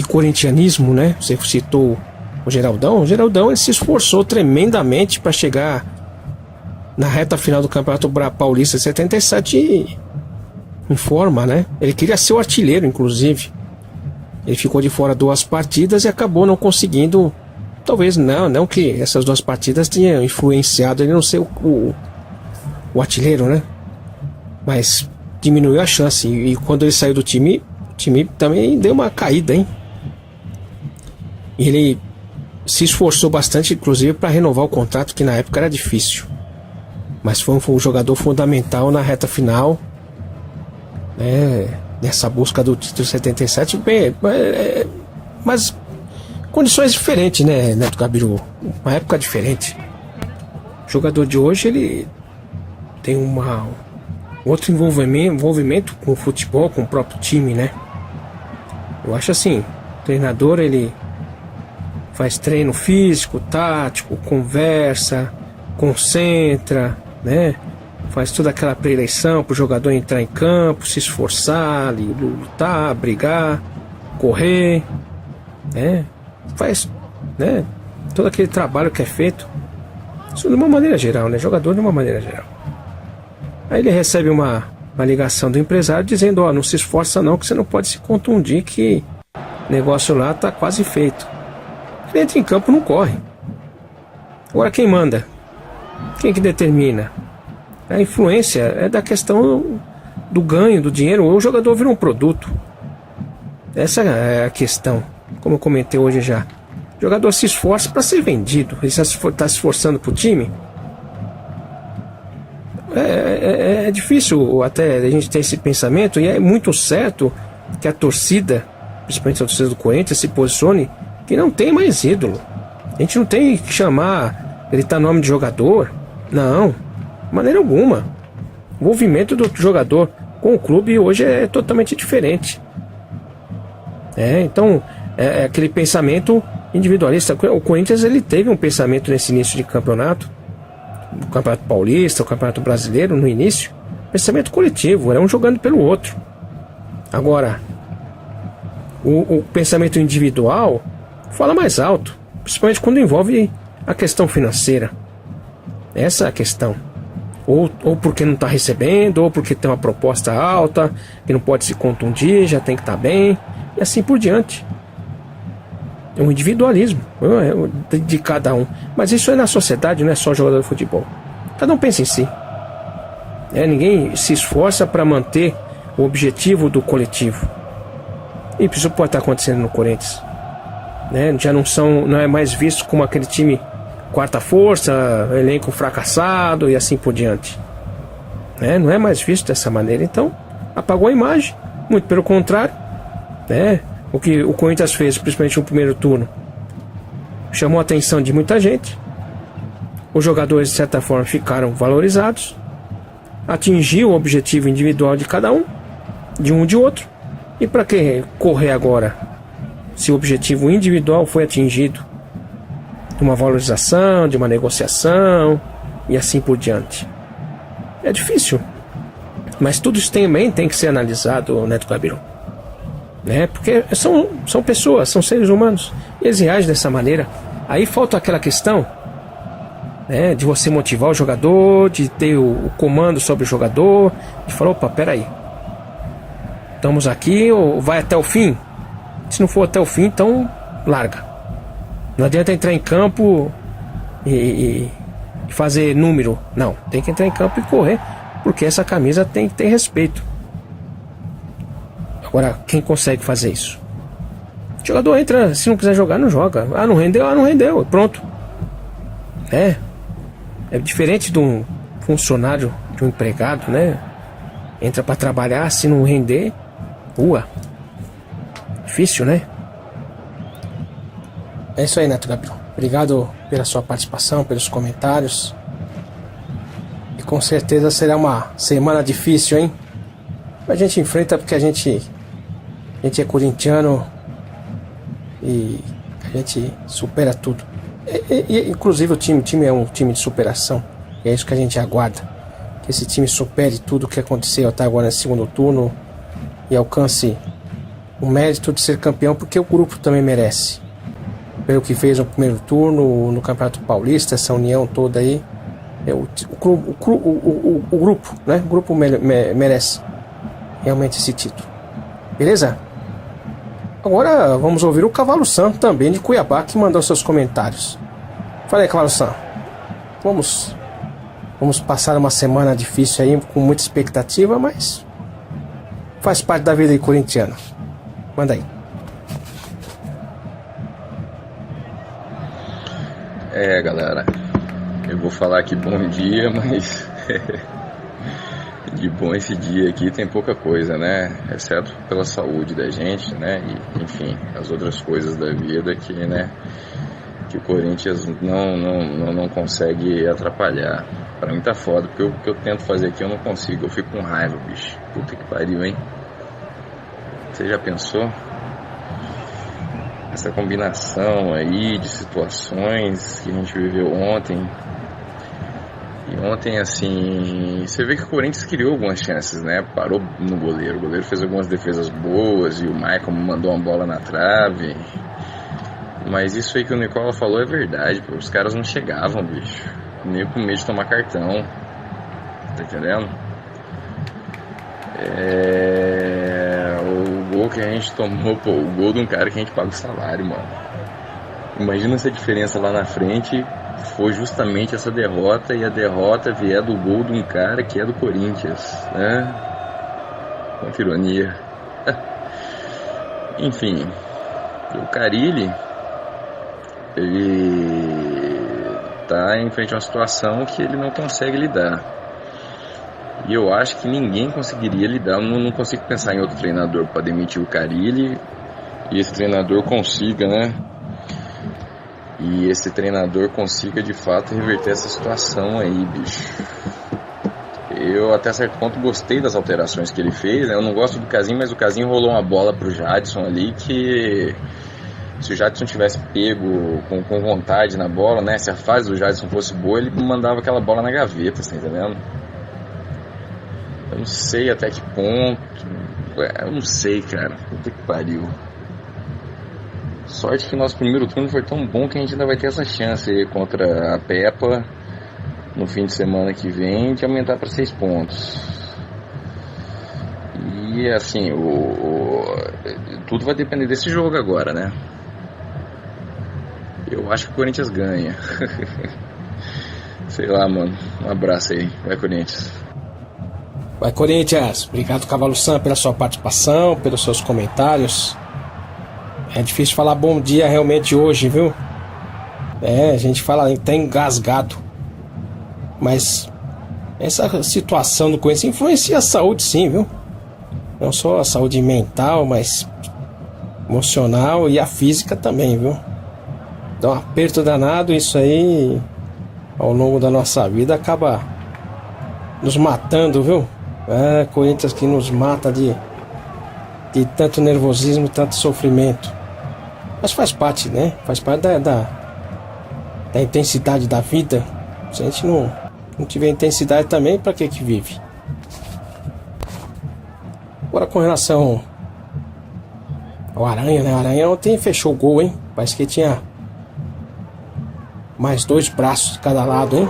corintianismo, né? Você citou o Geraldão. O Geraldão ele se esforçou tremendamente para chegar na reta final do Campeonato Paulista de 77 em forma, né? Ele queria ser o artilheiro, inclusive. Ele ficou de fora 2 partidas e acabou não conseguindo. Talvez não que essas 2 partidas tenham influenciado ele não ser o artilheiro, né? Mas diminuiu a chance. E quando ele saiu do time, o time também deu uma caída, hein? Ele se esforçou bastante, inclusive, para renovar o contrato, que na época era difícil. Mas foi um jogador fundamental na reta final, né? Nessa busca do título 77, mas condições diferentes, né, Neto Gabiru? Uma época diferente. O jogador de hoje, ele tem outro envolvimento com o futebol, com o próprio time, né? Eu acho assim, o treinador, ele faz treino físico, tático, conversa, concentra, né? Faz toda aquela pré-eleição para o jogador entrar em campo, se esforçar, lutar, brigar, correr, né? Faz, né, todo aquele trabalho que é feito. Isso de uma maneira geral, né? Jogador de uma maneira geral. Aí ele recebe uma ligação do empresário dizendo, não se esforça não, que você não pode se contundir, que o negócio lá tá quase feito. Ele entra em campo, não corre. Agora quem manda? Quem que determina? A influência é da questão do ganho, do dinheiro. O jogador vira um produto. Essa é a questão, como eu comentei hoje já. O jogador se esforça para ser vendido. Ele está se esforçando para o time. É difícil até a gente ter esse pensamento, e é muito certo que a torcida, principalmente a torcida do Corinthians, se posicione que não tem mais ídolo. A gente não tem que chamar, gritar nome de jogador. Não, de maneira alguma. O envolvimento do jogador com o clube hoje é totalmente diferente. Então, é aquele pensamento individualista. O Corinthians ele teve um pensamento nesse início de campeonato, o Campeonato Paulista, o Campeonato Brasileiro, no início, pensamento coletivo, era um jogando pelo outro. Agora, o pensamento individual fala mais alto, principalmente quando envolve a questão financeira. Essa é a questão. Ou porque não está recebendo, ou porque tem uma proposta alta, que não pode se contundir, já tem que estar bem, e assim por diante. É um individualismo de cada um. Mas isso é na sociedade, não é só jogador de futebol. Cada um pensa em si. Ninguém se esforça para manter o objetivo do coletivo. E isso pode estar acontecendo no Corinthians. Já não é mais visto como aquele time quarta força, elenco fracassado e assim por diante. Não é mais visto dessa maneira. Então, apagou a imagem. Muito pelo contrário. O que o Corinthians fez, principalmente no primeiro turno, chamou a atenção de muita gente. Os jogadores, de certa forma, ficaram valorizados. Atingiu o objetivo individual de cada um, de um e de outro. E para que correr agora, se o objetivo individual foi atingido? De uma valorização, de uma negociação e assim por diante. É difícil. Mas tudo isso também tem que ser analisado, Neto Gabiru. Porque são pessoas, são seres humanos, e eles reagem dessa maneira. Aí falta aquela questão de você motivar o jogador, de ter o comando sobre o jogador, de falar, opa, peraí, estamos aqui, ou vai até o fim? Se não for até o fim, então larga. Não adianta entrar em campo e fazer número. Não, tem que entrar em campo e correr, porque essa camisa tem que ter respeito. Agora, quem consegue fazer isso? O jogador entra, se não quiser jogar, não joga. Não rendeu, pronto. É diferente de um funcionário, de um empregado, Entra para trabalhar, se não render, difícil, É isso aí, Neto Gabriel. Obrigado pela sua participação, pelos comentários. E com certeza será uma semana difícil, hein? A gente enfrenta porque a gente é corintiano e a gente supera tudo. Inclusive o time é um time de superação. E é isso que a gente aguarda. Que esse time supere tudo o que aconteceu até agora no segundo turno e alcance o mérito de ser campeão, porque o grupo também merece. Pelo que fez no primeiro turno, no Campeonato Paulista, essa união toda aí. O grupo, O grupo merece realmente esse título. Beleza? Agora vamos ouvir o Cavalo Sam, também de Cuiabá, que mandou seus comentários. Fala aí, Cavalo Sam. Vamos passar uma semana difícil aí, com muita expectativa, mas faz parte da vida aí corintiana. Manda aí. Galera, eu vou falar aqui bom dia, mas de bom esse dia aqui tem pouca coisa, exceto pela saúde da gente, e enfim, as outras coisas da vida que o Corinthians não consegue atrapalhar. Pra mim tá foda, porque o que eu tento fazer aqui eu não consigo, eu fico com raiva, bicho. Puta que pariu, hein? Você já pensou? Essa combinação aí de situações que a gente viveu ontem. E ontem, assim, você vê que o Corinthians criou algumas chances, Parou no goleiro. O goleiro fez algumas defesas boas e o Michael mandou uma bola na trave. Mas isso aí que o Nicola falou é verdade, os caras não chegavam, bicho. nem com medo de tomar cartão. Tá entendendo? O gol que a gente tomou, pô, o gol de um cara que a gente paga o salário, mano. Imagina essa diferença lá na frente. Foi justamente essa derrota, e a derrota vier do gol de um cara que é do Corinthians, né? Quanta ironia. Enfim, o Carille, ele tá em frente a uma situação que ele não consegue lidar. E eu acho que ninguém conseguiria lidar. Eu não consigo pensar em outro treinador para demitir o Carille e esse treinador consiga, né? E esse treinador consiga de fato reverter essa situação aí, bicho. Eu até certo ponto gostei das alterações que ele fez, né? Eu não gosto do Casim, mas o Casim rolou uma bola pro Jadson ali que, se o Jadson tivesse pego com vontade na bola, né? Se a fase do Jadson fosse boa, ele mandava aquela bola na gaveta, tá entendendo? Eu não sei até que ponto. Eu não sei, cara. Puta que pariu. Sorte que nosso primeiro turno foi tão bom que a gente ainda vai ter essa chance aí contra a Peppa no fim de semana que vem de aumentar para 6 pontos. E assim, tudo vai depender desse jogo agora, né? Eu acho que o Corinthians ganha. Sei lá, mano. Um abraço aí. Vai, Corinthians. Vai, Corinthians. Obrigado, Cavalo Sam, pela sua participação, pelos seus comentários. É difícil falar bom dia realmente hoje, viu? A gente fala até engasgado. Mas essa situação do Corinthians influencia a saúde, sim, viu? Não só a saúde mental, mas emocional e a física também, viu? Dá um aperto danado, isso aí ao longo da nossa vida acaba nos matando, viu? Corinthians que nos mata de tanto nervosismo, tanto sofrimento. Mas faz parte, né? Faz parte da intensidade da vida. Se a gente não tiver intensidade também, pra que vive? Agora com relação ao Aranha, né? O Aranha ontem fechou o gol, hein? Parece que tinha mais 2 braços de cada lado, hein?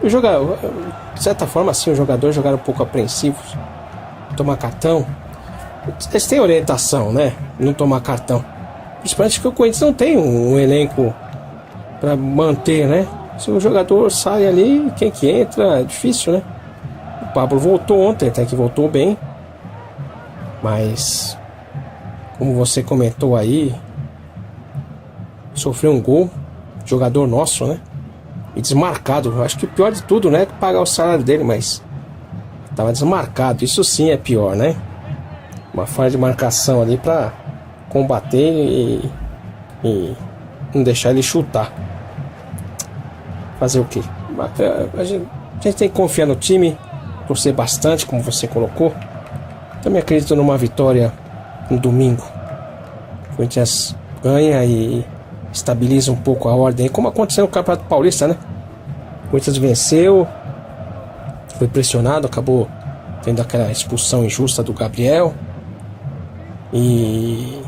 O jogador, de certa forma, assim, os jogadores jogaram um pouco apreensivos. Tomar cartão. Eles têm orientação, né? Não tomar cartão. Principalmente que o Corinthians não tem um elenco pra manter, né? Se o jogador sai ali, quem que entra é difícil, né? O Pablo voltou ontem, até que voltou bem. Mas, como você comentou aí, sofreu um gol, jogador nosso, né? E desmarcado. Eu acho que o pior de tudo, né? É pagar o salário dele, mas tava desmarcado. Isso sim é pior, né? Uma falha de marcação ali pra combater e não deixar ele chutar. Fazer o quê? A gente tem que confiar no time, torcer bastante, como você colocou. Também acredito numa vitória no domingo. O Corinthians ganha e estabiliza um pouco a ordem, como aconteceu no Campeonato Paulista, né? O Corinthians venceu, foi pressionado, acabou tendo aquela expulsão injusta do Gabriel. E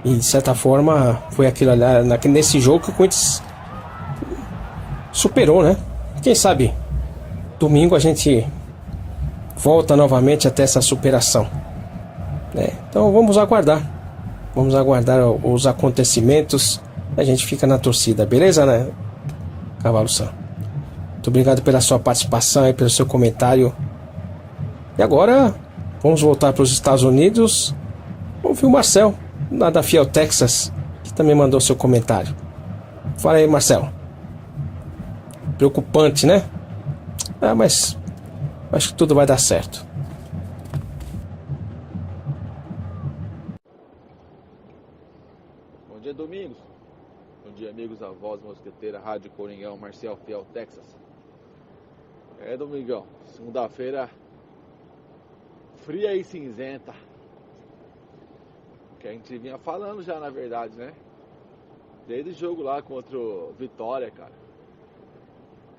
de certa forma foi aquilo ali, nesse jogo que o Corinthians superou, né? Quem sabe domingo a gente volta novamente até essa superação, né? Então vamos aguardar os acontecimentos. A gente fica na torcida, beleza, né, Cavalo Sam? Muito obrigado pela sua participação e pelo seu comentário. E agora vamos voltar para os Estados Unidos. Vamos ver o Marcel, lá da Fiel Texas, que também mandou seu comentário. Fala aí, Marcel. Preocupante, né? Mas acho que tudo vai dar certo. Bom dia, Domingos. Bom dia, amigos da Voz Mosqueteira, Rádio Coringão, Marcel Fiel Texas. Domingão, segunda-feira fria e cinzenta. Que a gente vinha falando já, na verdade, né? Desde o jogo lá contra o Vitória, cara.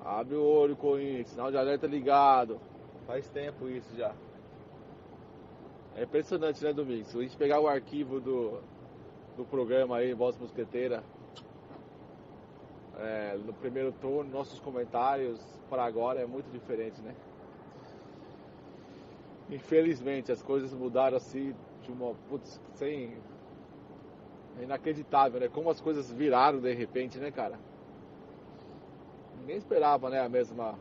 Abre o olho, Corinthians, sinal de alerta ligado. Faz tempo isso já. É impressionante, né, Domingos? Se a gente pegar o arquivo do programa aí, Voz Mosqueteira, no primeiro turno, nossos comentários para agora é muito diferente, né? Infelizmente, as coisas mudaram assim de uma... Putz, sem... É inacreditável, né? Como as coisas viraram de repente, né, cara? Ninguém esperava, né, a mesma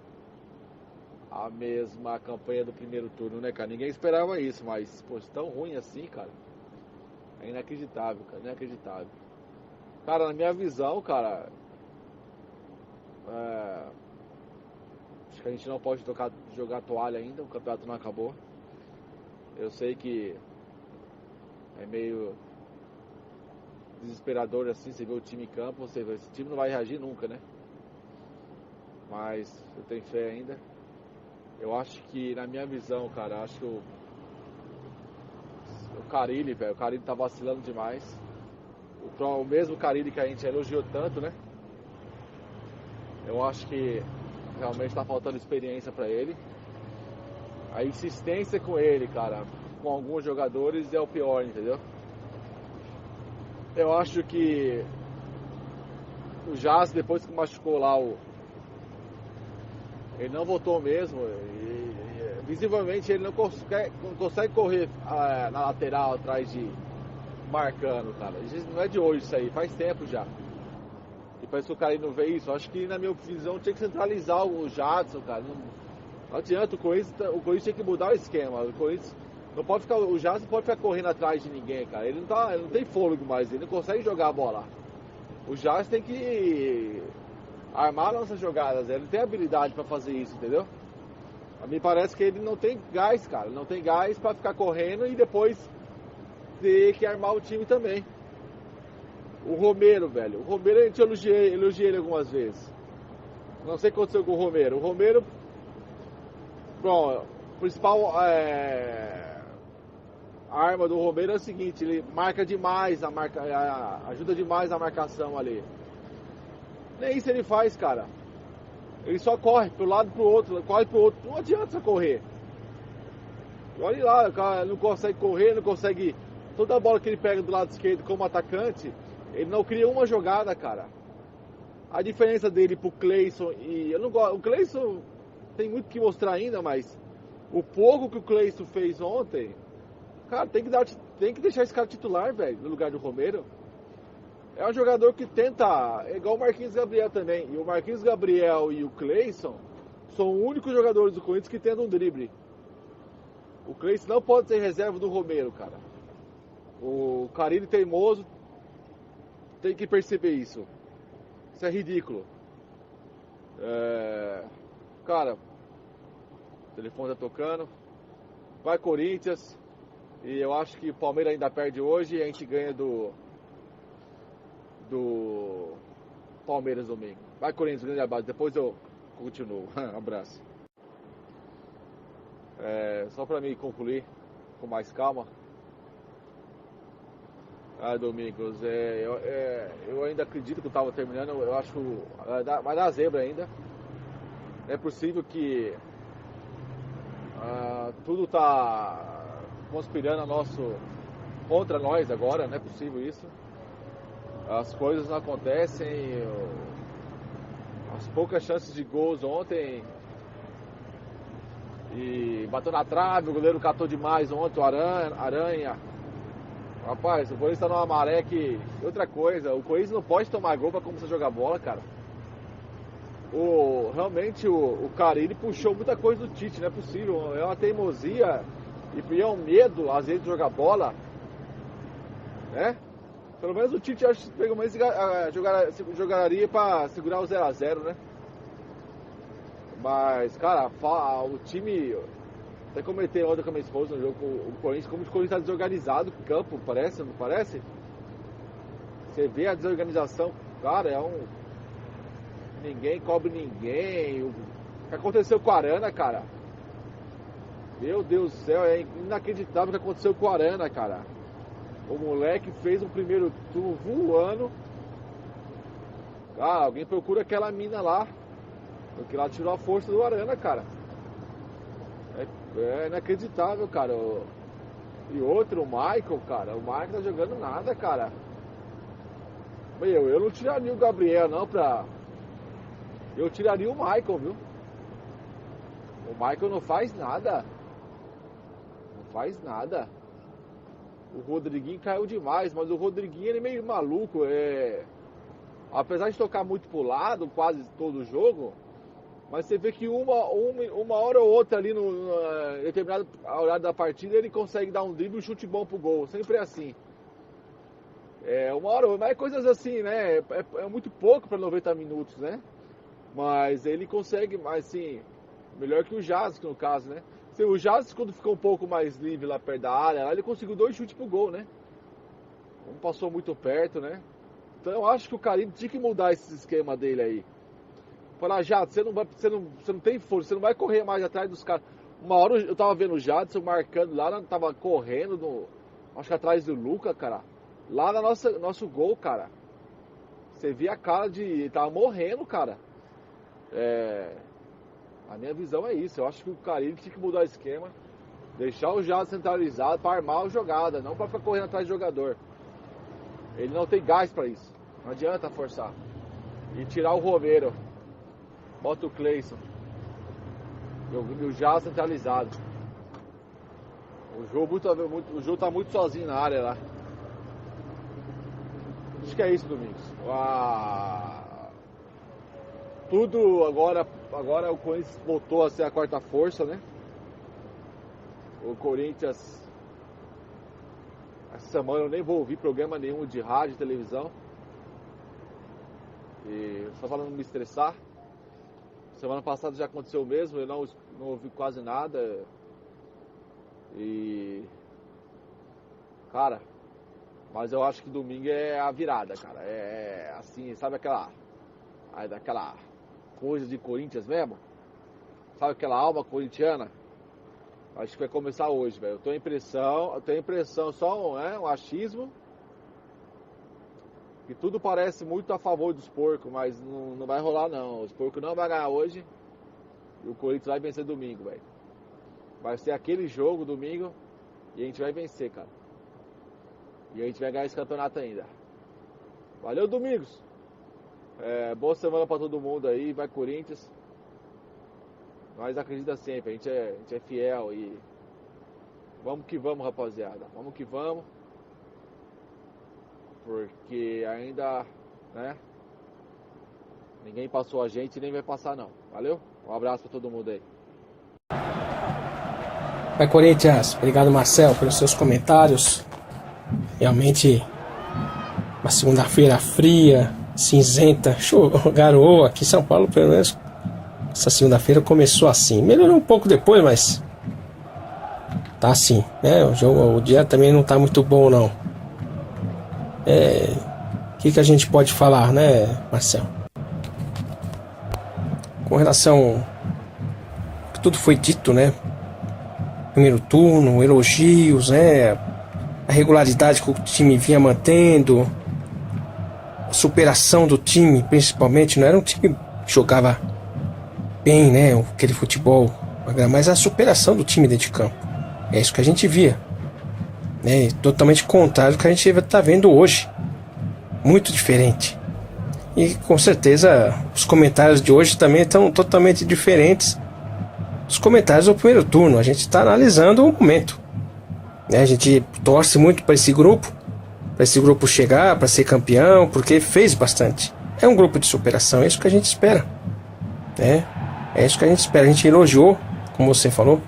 campanha do primeiro turno, né, cara? Ninguém esperava isso, mas, pô, tão ruim assim, cara. É inacreditável, cara, inacreditável. Cara, na minha visão, cara, acho que a gente não pode jogar toalha ainda, o campeonato não acabou. Eu sei que é meio desesperador assim, você vê o time em campo, você vê, esse time não vai reagir nunca, né? Mas eu tenho fé ainda. Eu acho que, na minha visão, cara, acho que o Carille, velho, o Carille tá vacilando demais. O mesmo Carille que a gente elogiou tanto, né? Eu acho que realmente tá faltando experiência pra ele. A insistência com ele, cara, com alguns jogadores é o pior, entendeu? Eu acho que o Jazz, depois que machucou lá, ele não voltou mesmo. E visivelmente ele não consegue correr na lateral atrás de marcando, cara. Não é de hoje isso aí, faz tempo já. E parece que o cara não vê isso. Eu acho que, na minha visão, tinha que centralizar o Jadson, cara. Não adianta, o Corinthians tem que mudar o esquema. O Corinthians não pode ficar, o Jadson não pode ficar correndo atrás de ninguém, cara. Ele não tem fôlego mais, ele não consegue jogar a bola. O Jadson tem que armar nossas jogadas, ele não tem habilidade pra fazer isso, entendeu? A mim parece que ele não tem gás, cara. Não tem gás pra ficar correndo e depois ter que armar o time também. O Romero, velho. O Romero a gente elogiei ele algumas vezes. Não sei o que aconteceu com o Romero. O Romero, bom, a principal arma do Romero é o seguinte, ele marca demais, ajuda demais a marcação ali. Nem isso ele faz, cara. Ele só corre pro lado e pro outro, corre pro outro. Não adianta correr. Olha lá, o cara não consegue correr, não consegue... Toda a bola que ele pega do lado esquerdo como atacante, ele não cria uma jogada, cara. A diferença dele pro Cleison e... Eu não gosto... O Cleison tem muito que mostrar ainda, mas... O pouco que o Cleison fez ontem... Cara, tem que deixar esse cara titular, velho, no lugar do Romero. É um jogador que tenta... É igual o Marquinhos Gabriel também. E o Marquinhos Gabriel e o Cleison são os únicos jogadores do Corinthians que tentam um drible. O Cleison não pode ser reserva do Romero, cara. O Carille teimoso tem que perceber isso. Isso é ridículo. Cara, o telefone tá tocando. Vai Corinthians. E eu acho que o Palmeiras ainda perde hoje e a gente ganha do Palmeiras domingo. Vai Corinthians, grande abraço. Depois eu continuo. Abraço. Só para me concluir com mais calma. Domingos, eu ainda acredito que eu estava terminando. Eu acho que vai dar zebra ainda. É possível que tudo está conspirando contra nós agora. Não é possível isso. As coisas não acontecem. As poucas chances de gols ontem. E bateu na trave, o goleiro catou demais ontem, o Aranha. Rapaz, o Corinthians tá numa maré que... Outra coisa, o Corinthians não pode tomar gol pra começar a jogar bola, cara. Realmente o Carille puxou muita coisa do Tite, não é possível. É uma teimosia e é um medo, às vezes, de jogar bola. Né? Pelo menos o Tite, acho que pelo menos jogaria pra segurar o 0x0, né? Mas, cara, o time... Até comentei ontem com a minha esposa no jogo com o Corinthians, como o Corinthians está desorganizado no campo, parece, não parece? Você vê a desorganização, cara, ninguém cobre ninguém. O que aconteceu com o Arana, cara? Meu Deus do céu, é inacreditável o que aconteceu com o Arana, cara. O moleque fez um primeiro turno voando. Cara, alguém procura aquela mina lá, porque lá tirou a força do Arana, cara. É inacreditável, cara. E outro, o Michael, cara. O Michael tá jogando nada, cara. Eu não tiraria o Gabriel, não, pra Eu tiraria o Michael, viu? O Michael não faz nada. Não faz nada. O Rodriguinho caiu demais, mas o Rodriguinho ele é meio maluco. Apesar de tocar muito pro lado, quase todo o jogo, mas você vê que uma hora ou outra ali no determinado horário da partida ele consegue dar um drible e um chute bom pro gol. Sempre é assim. Uma hora, mas é coisas assim, né? É muito pouco para 90 minutos, né? Mas ele consegue, assim, melhor que o Jazz, no caso, né? O Jazz, quando ficou um pouco mais livre lá perto da área, lá ele conseguiu 2 chutes pro gol, né? Um passou muito perto, né? Então eu acho que o Carille tinha que mudar esse esquema dele aí. Falar, Jadson, você não tem força, você não vai correr mais atrás dos caras. Uma hora eu tava vendo o Jadson marcando lá, tava correndo, acho que atrás do Luca, cara. Lá no nosso gol, cara. Você via a cara de... Ele tava morrendo, cara. A minha visão é isso. Eu acho que o Carille tinha que mudar o esquema. Deixar o Jadson centralizado para armar a jogada, não para ficar correndo atrás do jogador. Ele não tem gás para isso. Não adianta forçar. E tirar o Romero. Bota o Cleison. E o Jadson centralizado. O jogo tá muito sozinho na área lá. Acho que é isso, Domingos. Tudo agora o Corinthians voltou a ser a quarta força, né? O Corinthians, essa semana eu nem vou ouvir programa nenhum de rádio e televisão. E só para não me estressar. Semana passada já aconteceu o mesmo, eu não ouvi quase nada. E... Cara, mas eu acho que domingo é a virada, cara. Assim, sabe daquela coisa de Corinthians mesmo? Sabe aquela alma corintiana? Acho que vai começar hoje, velho. Eu tenho impressão, só um achismo, que tudo parece muito a favor dos porcos, mas não vai rolar não. Os porcos não vão ganhar hoje e o Corinthians vai vencer domingo, velho. Vai ser aquele jogo domingo e a gente vai vencer, cara. E a gente vai ganhar esse campeonato ainda. Valeu, Domingos. Boa semana pra todo mundo aí. Vai, Corinthians. Nós acreditamos sempre. A gente é fiel e... Vamos que vamos, rapaziada. Vamos que vamos. Porque ainda, né? Ninguém passou a gente e nem vai passar, não. Valeu? Um abraço pra todo mundo aí. Vai, Corinthians. Obrigado, Marcel, pelos seus comentários. Realmente, uma segunda-feira fria, cinzenta, garoa. Aqui em São Paulo, pelo menos, essa segunda-feira começou assim. Melhorou um pouco depois, mas tá assim, né? O dia também não tá muito bom, não. O que a gente pode falar, né, Marcel? Com relação a tudo foi dito, né? Primeiro turno, elogios, né? A regularidade que o time vinha mantendo, a superação do time, principalmente, não era um time que jogava bem, né? Aquele futebol, mas a superação do time dentro de campo. É isso que a gente via, né? Totalmente contrário do que a gente está vendo hoje. Muito diferente. E com certeza os comentários de hoje também estão totalmente diferentes dos comentários do primeiro turno. A gente está analisando o momento, né? A gente torce muito para esse grupo chegar, para ser campeão, porque fez bastante. É um grupo de superação, é isso que a gente espera, né? É isso que a gente espera. A gente elogiou, como você falou,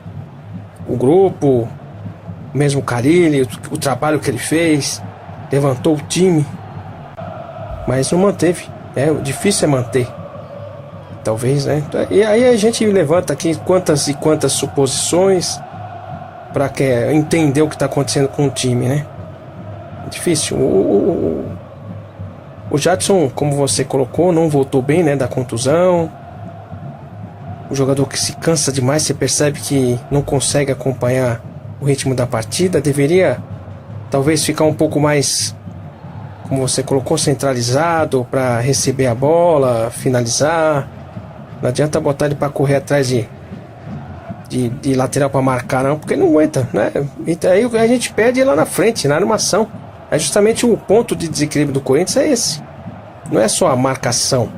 o grupo, mesmo o Carille, o trabalho que ele fez, levantou o time, mas não manteve. O difícil é manter, talvez, né? E aí a gente levanta aqui quantas e quantas suposições para entender o que está acontecendo com o time, né? Difícil. O Jadson, como você colocou, não voltou bem, né, da contusão. O jogador que se cansa demais, você percebe que não consegue acompanhar o ritmo da partida. Deveria talvez ficar um pouco mais, como você colocou, centralizado para receber a bola, finalizar. Não adianta botar ele para correr atrás de lateral para marcar, não, porque ele não aguenta, né? E aí a gente perde lá na frente, na armação. É justamente o ponto de desequilíbrio do Corinthians, é esse. Não é só a marcação.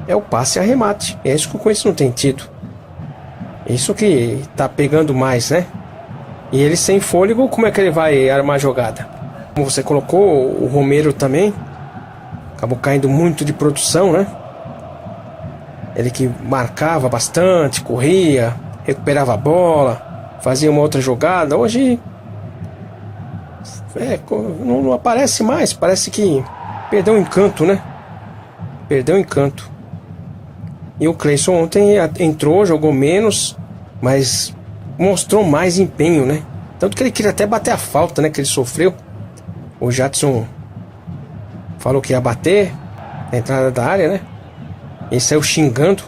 é o passe e arremate. É isso que o Corinthians não tem tido. Isso que tá pegando mais, né? E ele sem fôlego, como é que ele vai armar a jogada? Como você colocou, o Romero também acabou caindo muito de produção, né? Ele que marcava bastante, corria, recuperava a bola, fazia uma outra jogada. Hoje não aparece mais. Parece que perdeu o encanto, né? Perdeu o encanto. E o Cleison ontem entrou, jogou menos, mas mostrou mais empenho, né? Tanto que ele queria até bater a falta, né? Que ele sofreu. O Jadson falou que ia bater na entrada da área, né? Ele saiu xingando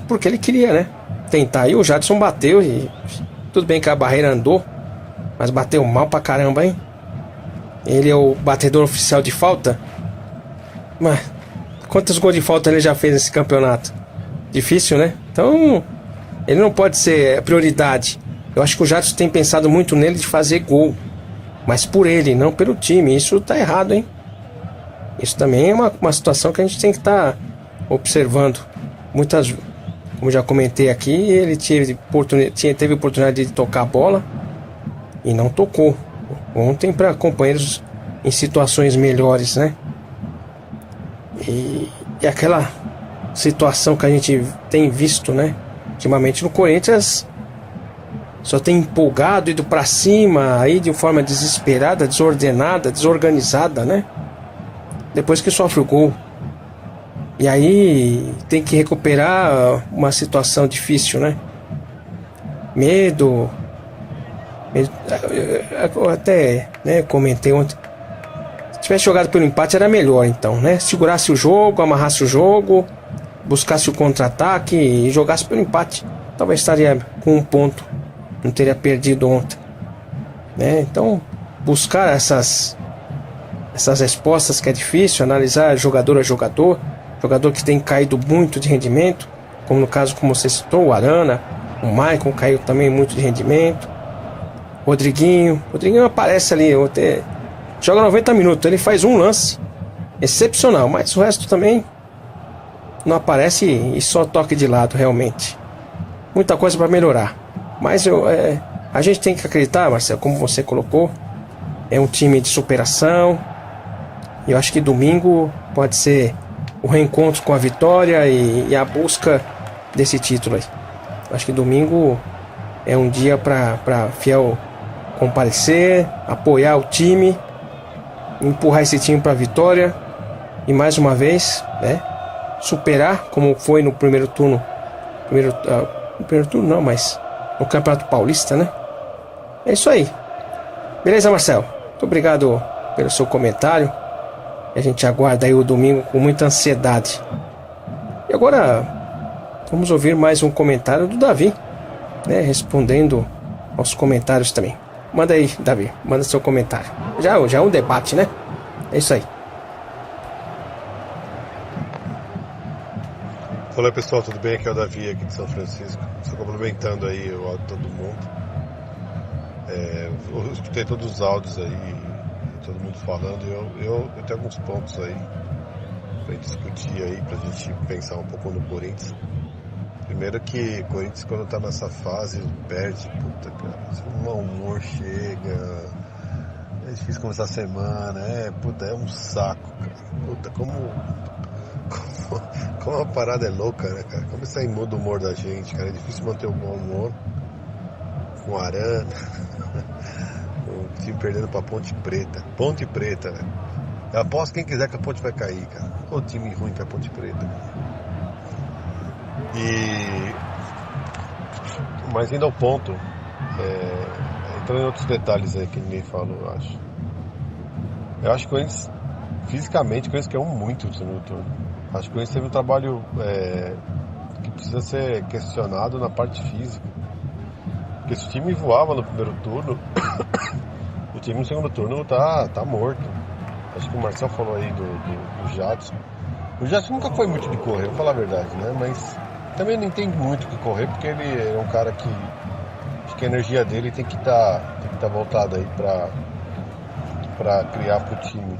porque ele queria, né? Tentar. E o Jadson bateu e tudo bem que a barreira andou, mas bateu mal pra caramba, hein? Ele é o batedor oficial de falta. Mas quantos gols de falta ele já fez nesse campeonato? Difícil, né? Então ele não pode ser prioridade. Eu acho que o Jadson tem pensado muito nele de fazer gol, mas por ele, não pelo time. Isso tá errado, hein? Isso também é uma situação que a gente tem que estar observando. Muitas, como já comentei aqui, ele teve oportunidade de tocar a bola e não tocou. Ontem para companheiros em situações melhores, né? E aquela situação que a gente tem visto, né? Ultimamente no Corinthians só tem empolgado, ido pra cima, aí de forma desesperada, desordenada, desorganizada, né? Depois que sofre o gol. E aí tem que recuperar uma situação difícil, né? Medo. Eu até, né, comentei ontem. Se tivesse jogado pelo empate era melhor, então, né? Segurasse o jogo, amarrasse o jogo, buscasse o contra-ataque e jogasse pelo empate. Talvez estaria com um ponto. Não teria perdido ontem, né? Então, buscar essas respostas que é difícil, analisar jogador a jogador. Jogador que tem caído muito de rendimento, como no caso, como você citou, o Arana, o Maicon caiu também muito de rendimento. Rodriguinho aparece ali, joga 90 minutos, ele faz um lance excepcional, mas o resto também não aparece e só toque de lado, realmente. Muita coisa para melhorar, mas a gente tem que acreditar, Marcelo, como você colocou, é um time de superação, e eu acho que domingo pode ser o reencontro com a vitória e a busca desse título aí. Eu acho que domingo é um dia para fiel comparecer, apoiar o time, empurrar esse time para a vitória e mais uma vez, né, superar como foi no primeiro turno, primeiro turno não, mas no Campeonato Paulista, né? É isso aí. Beleza, Marcelo? Muito obrigado pelo seu comentário. A gente aguarda aí o domingo com muita ansiedade. E agora vamos ouvir mais um comentário do Davi, né, respondendo aos comentários também. Manda aí, Davi, manda seu comentário. Já é um debate, né? É isso aí. Olá pessoal, tudo bem? Aqui é o Davi aqui de São Francisco. Estou complementando aí o áudio de todo mundo. Eu escutei todos os áudios aí, todo mundo falando. Eu tenho alguns pontos aí pra discutir aí, pra gente pensar um pouco no Corinthians. Primeiro que o Corinthians, quando tá nessa fase, perde, puta, cara, o mau humor chega, é difícil começar a semana, é um saco, cara. Puta, como a parada é louca, né, cara? Como isso aí muda o humor da gente, cara. É difícil manter o bom humor com o Arana, o time perdendo pra Ponte Preta, né? Eu aposto quem quiser que a Ponte vai cair, cara. Ô time ruim que a Ponte Preta, cara. Mas indo ao ponto, entrando em outros detalhes aí que ninguém falou, eu acho que o Corinthians, fisicamente, o Corinthians caiu muito no segundo turno. Acho que o Corinthians teve um trabalho que precisa ser questionado na parte física. Porque se o time voava no primeiro turno, o time no segundo turno tá morto. Acho que o Marcel falou aí do Jadson. O Jadson nunca foi muito de correr, vou falar a verdade, né? Mas também não tem muito o que correr, porque ele é um cara que acho que a energia dele tem que tá voltada aí pra criar pro time.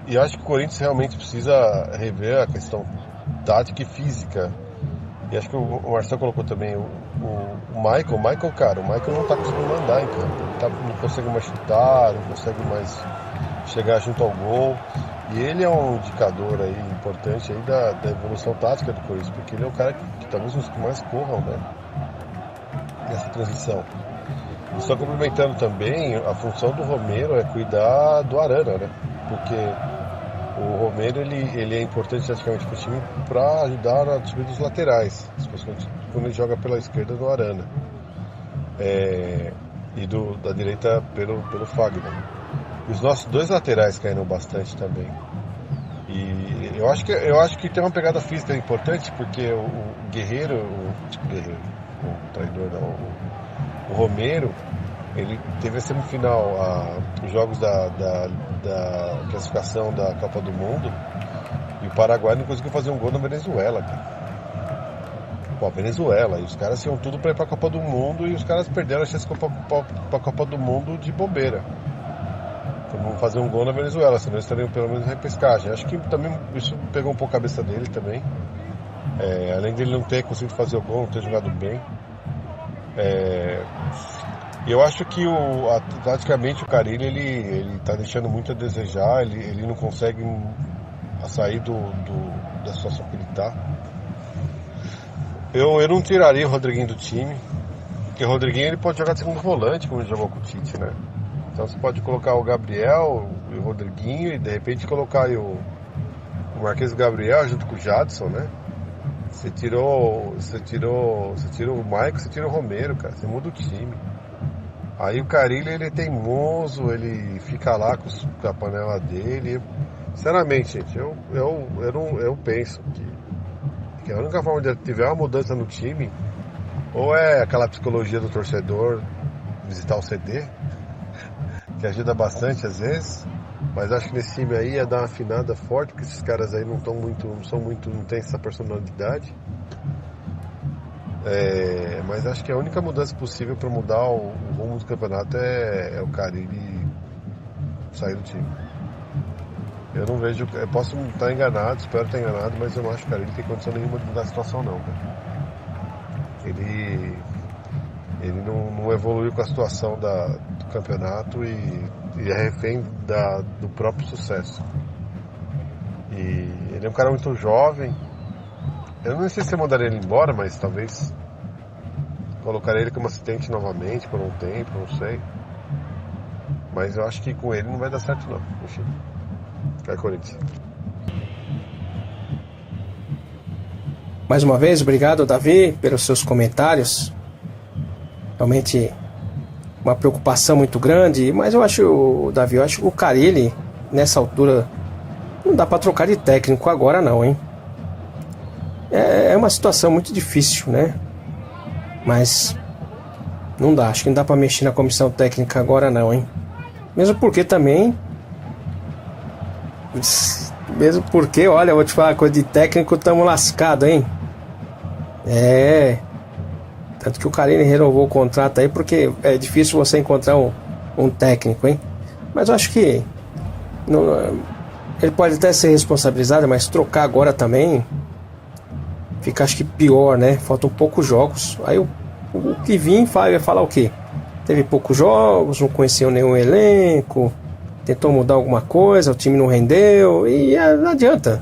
E acho que o Corinthians realmente precisa rever a questão tática e física. E acho que o Marcelo colocou também o Michael, cara, o Michael não tá conseguindo mandar em campo. Ele não consegue mais chutar, não consegue mais chegar junto ao gol. E ele é um indicador aí importante aí da evolução tática do Corinthians, porque ele é o cara que talvez os que mais corram, né, nessa transição. E só complementando também, a função do Romero é cuidar do Arana, né? Porque o Romero ele é importante taticamente para o time para ajudar na subida dos laterais, especialmente quando ele joga pela esquerda do Arana e da direita pelo Fagner. E os nossos 2 laterais caíram bastante também. E eu acho que tem uma pegada física importante, porque o Romero, ele teve a semifinal, os jogos da classificação da Copa do Mundo, e o Paraguai não conseguiu fazer um gol na Venezuela, cara. Pô, a Venezuela, e os caras tinham tudo para ir para a Copa do Mundo, e os caras perderam a chance para a Copa do Mundo de bobeira. Então vamos fazer um gol na Venezuela, senão eles estariam pelo menos em repescagem. Acho que também isso pegou um pouco a cabeça dele também. Além dele não ter conseguido fazer o gol, não ter jogado bem. Eu acho que taticamente o Carille ele tá deixando muito a desejar, ele não consegue sair da situação que ele tá. Eu não tiraria o Rodriguinho do time, porque o Rodriguinho ele pode jogar de segundo volante, como ele jogou com o Tite, né? Então você pode colocar o Gabriel e o Rodriguinho e de repente colocar aí o Marquês Gabriel junto com o Jadson, né? Você tirou o Maicon, você tira o Romero, cara, você muda o time. Aí o Carille, ele é teimoso, ele fica lá com a panela dele. Sinceramente, gente, eu penso que a única forma de tiver uma mudança no time, ou é aquela psicologia do torcedor, visitar o CD, que ajuda bastante às vezes, mas acho que nesse time aí ia dar uma afinada forte, porque esses caras aí não tem essa personalidade. Mas acho que a única mudança possível para mudar o rumo do campeonato é o Carille sair do time. Eu não vejo, eu posso estar enganado, espero estar enganado, mas eu não acho que o Carille tem condição nenhuma de mudar a situação não, cara. Ele não evoluiu com a situação do campeonato e é refém do próprio sucesso. E ele é um cara muito jovem. Eu não sei se eu mandaria ele embora, mas talvez colocaria ele como assistente novamente por um tempo, não sei. Mas eu acho que com ele não vai dar certo não. Enfim. Vai, Corinthians. Mais uma vez, obrigado, Davi, pelos seus comentários. Realmente uma preocupação muito grande, mas eu acho, Davi, que o Carille, nessa altura, não dá para trocar de técnico agora não, hein? É uma situação muito difícil, né? Mas não dá, acho que não dá para mexer na comissão técnica agora não, hein? Mesmo porque, olha, eu vou te falar, coisa de técnico, estamos lascados, hein? Tanto que o Carille renovou o contrato aí, porque é difícil você encontrar um técnico, hein? Mas eu acho que ele pode até ser responsabilizado, mas trocar agora também fica, acho que pior, né? Faltam poucos jogos. Aí o que vir vai falar o quê? Teve poucos jogos, não conheceu nenhum elenco, tentou mudar alguma coisa, o time não rendeu, e não adianta.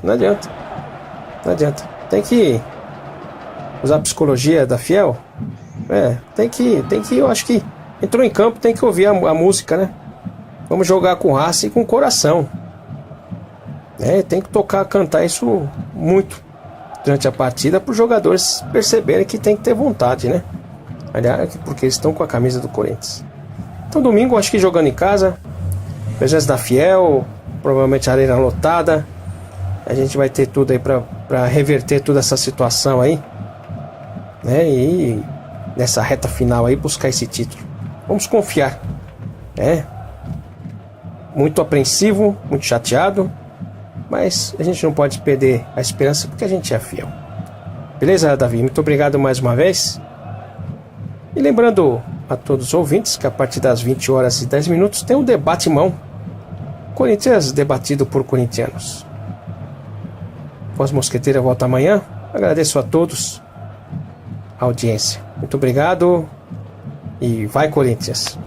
Tem que usar a psicologia da Fiel. Tem que, eu acho que entrou em campo, tem que ouvir a música, né? Vamos jogar com raça e com coração. Tem que cantar isso muito durante a partida para os jogadores perceberem que tem que ter vontade, né? Aliás, porque eles estão com a camisa do Corinthians. Então domingo, acho que jogando em casa, presença da Fiel, provavelmente a arena lotada, a gente vai ter tudo aí para reverter toda essa situação aí, né? E nessa reta final aí buscar esse título. Vamos confiar, muito apreensivo, muito chateado, mas a gente não pode perder a esperança porque a gente é fiel. Beleza, Davi? Muito obrigado mais uma vez. E lembrando a todos os ouvintes que a partir das 20 horas e 10 minutos tem um debate-mão Corinthians debatido por corintianos. Voz Mosqueteira volta amanhã. Agradeço a todos a audiência. Muito obrigado e vai Corinthians!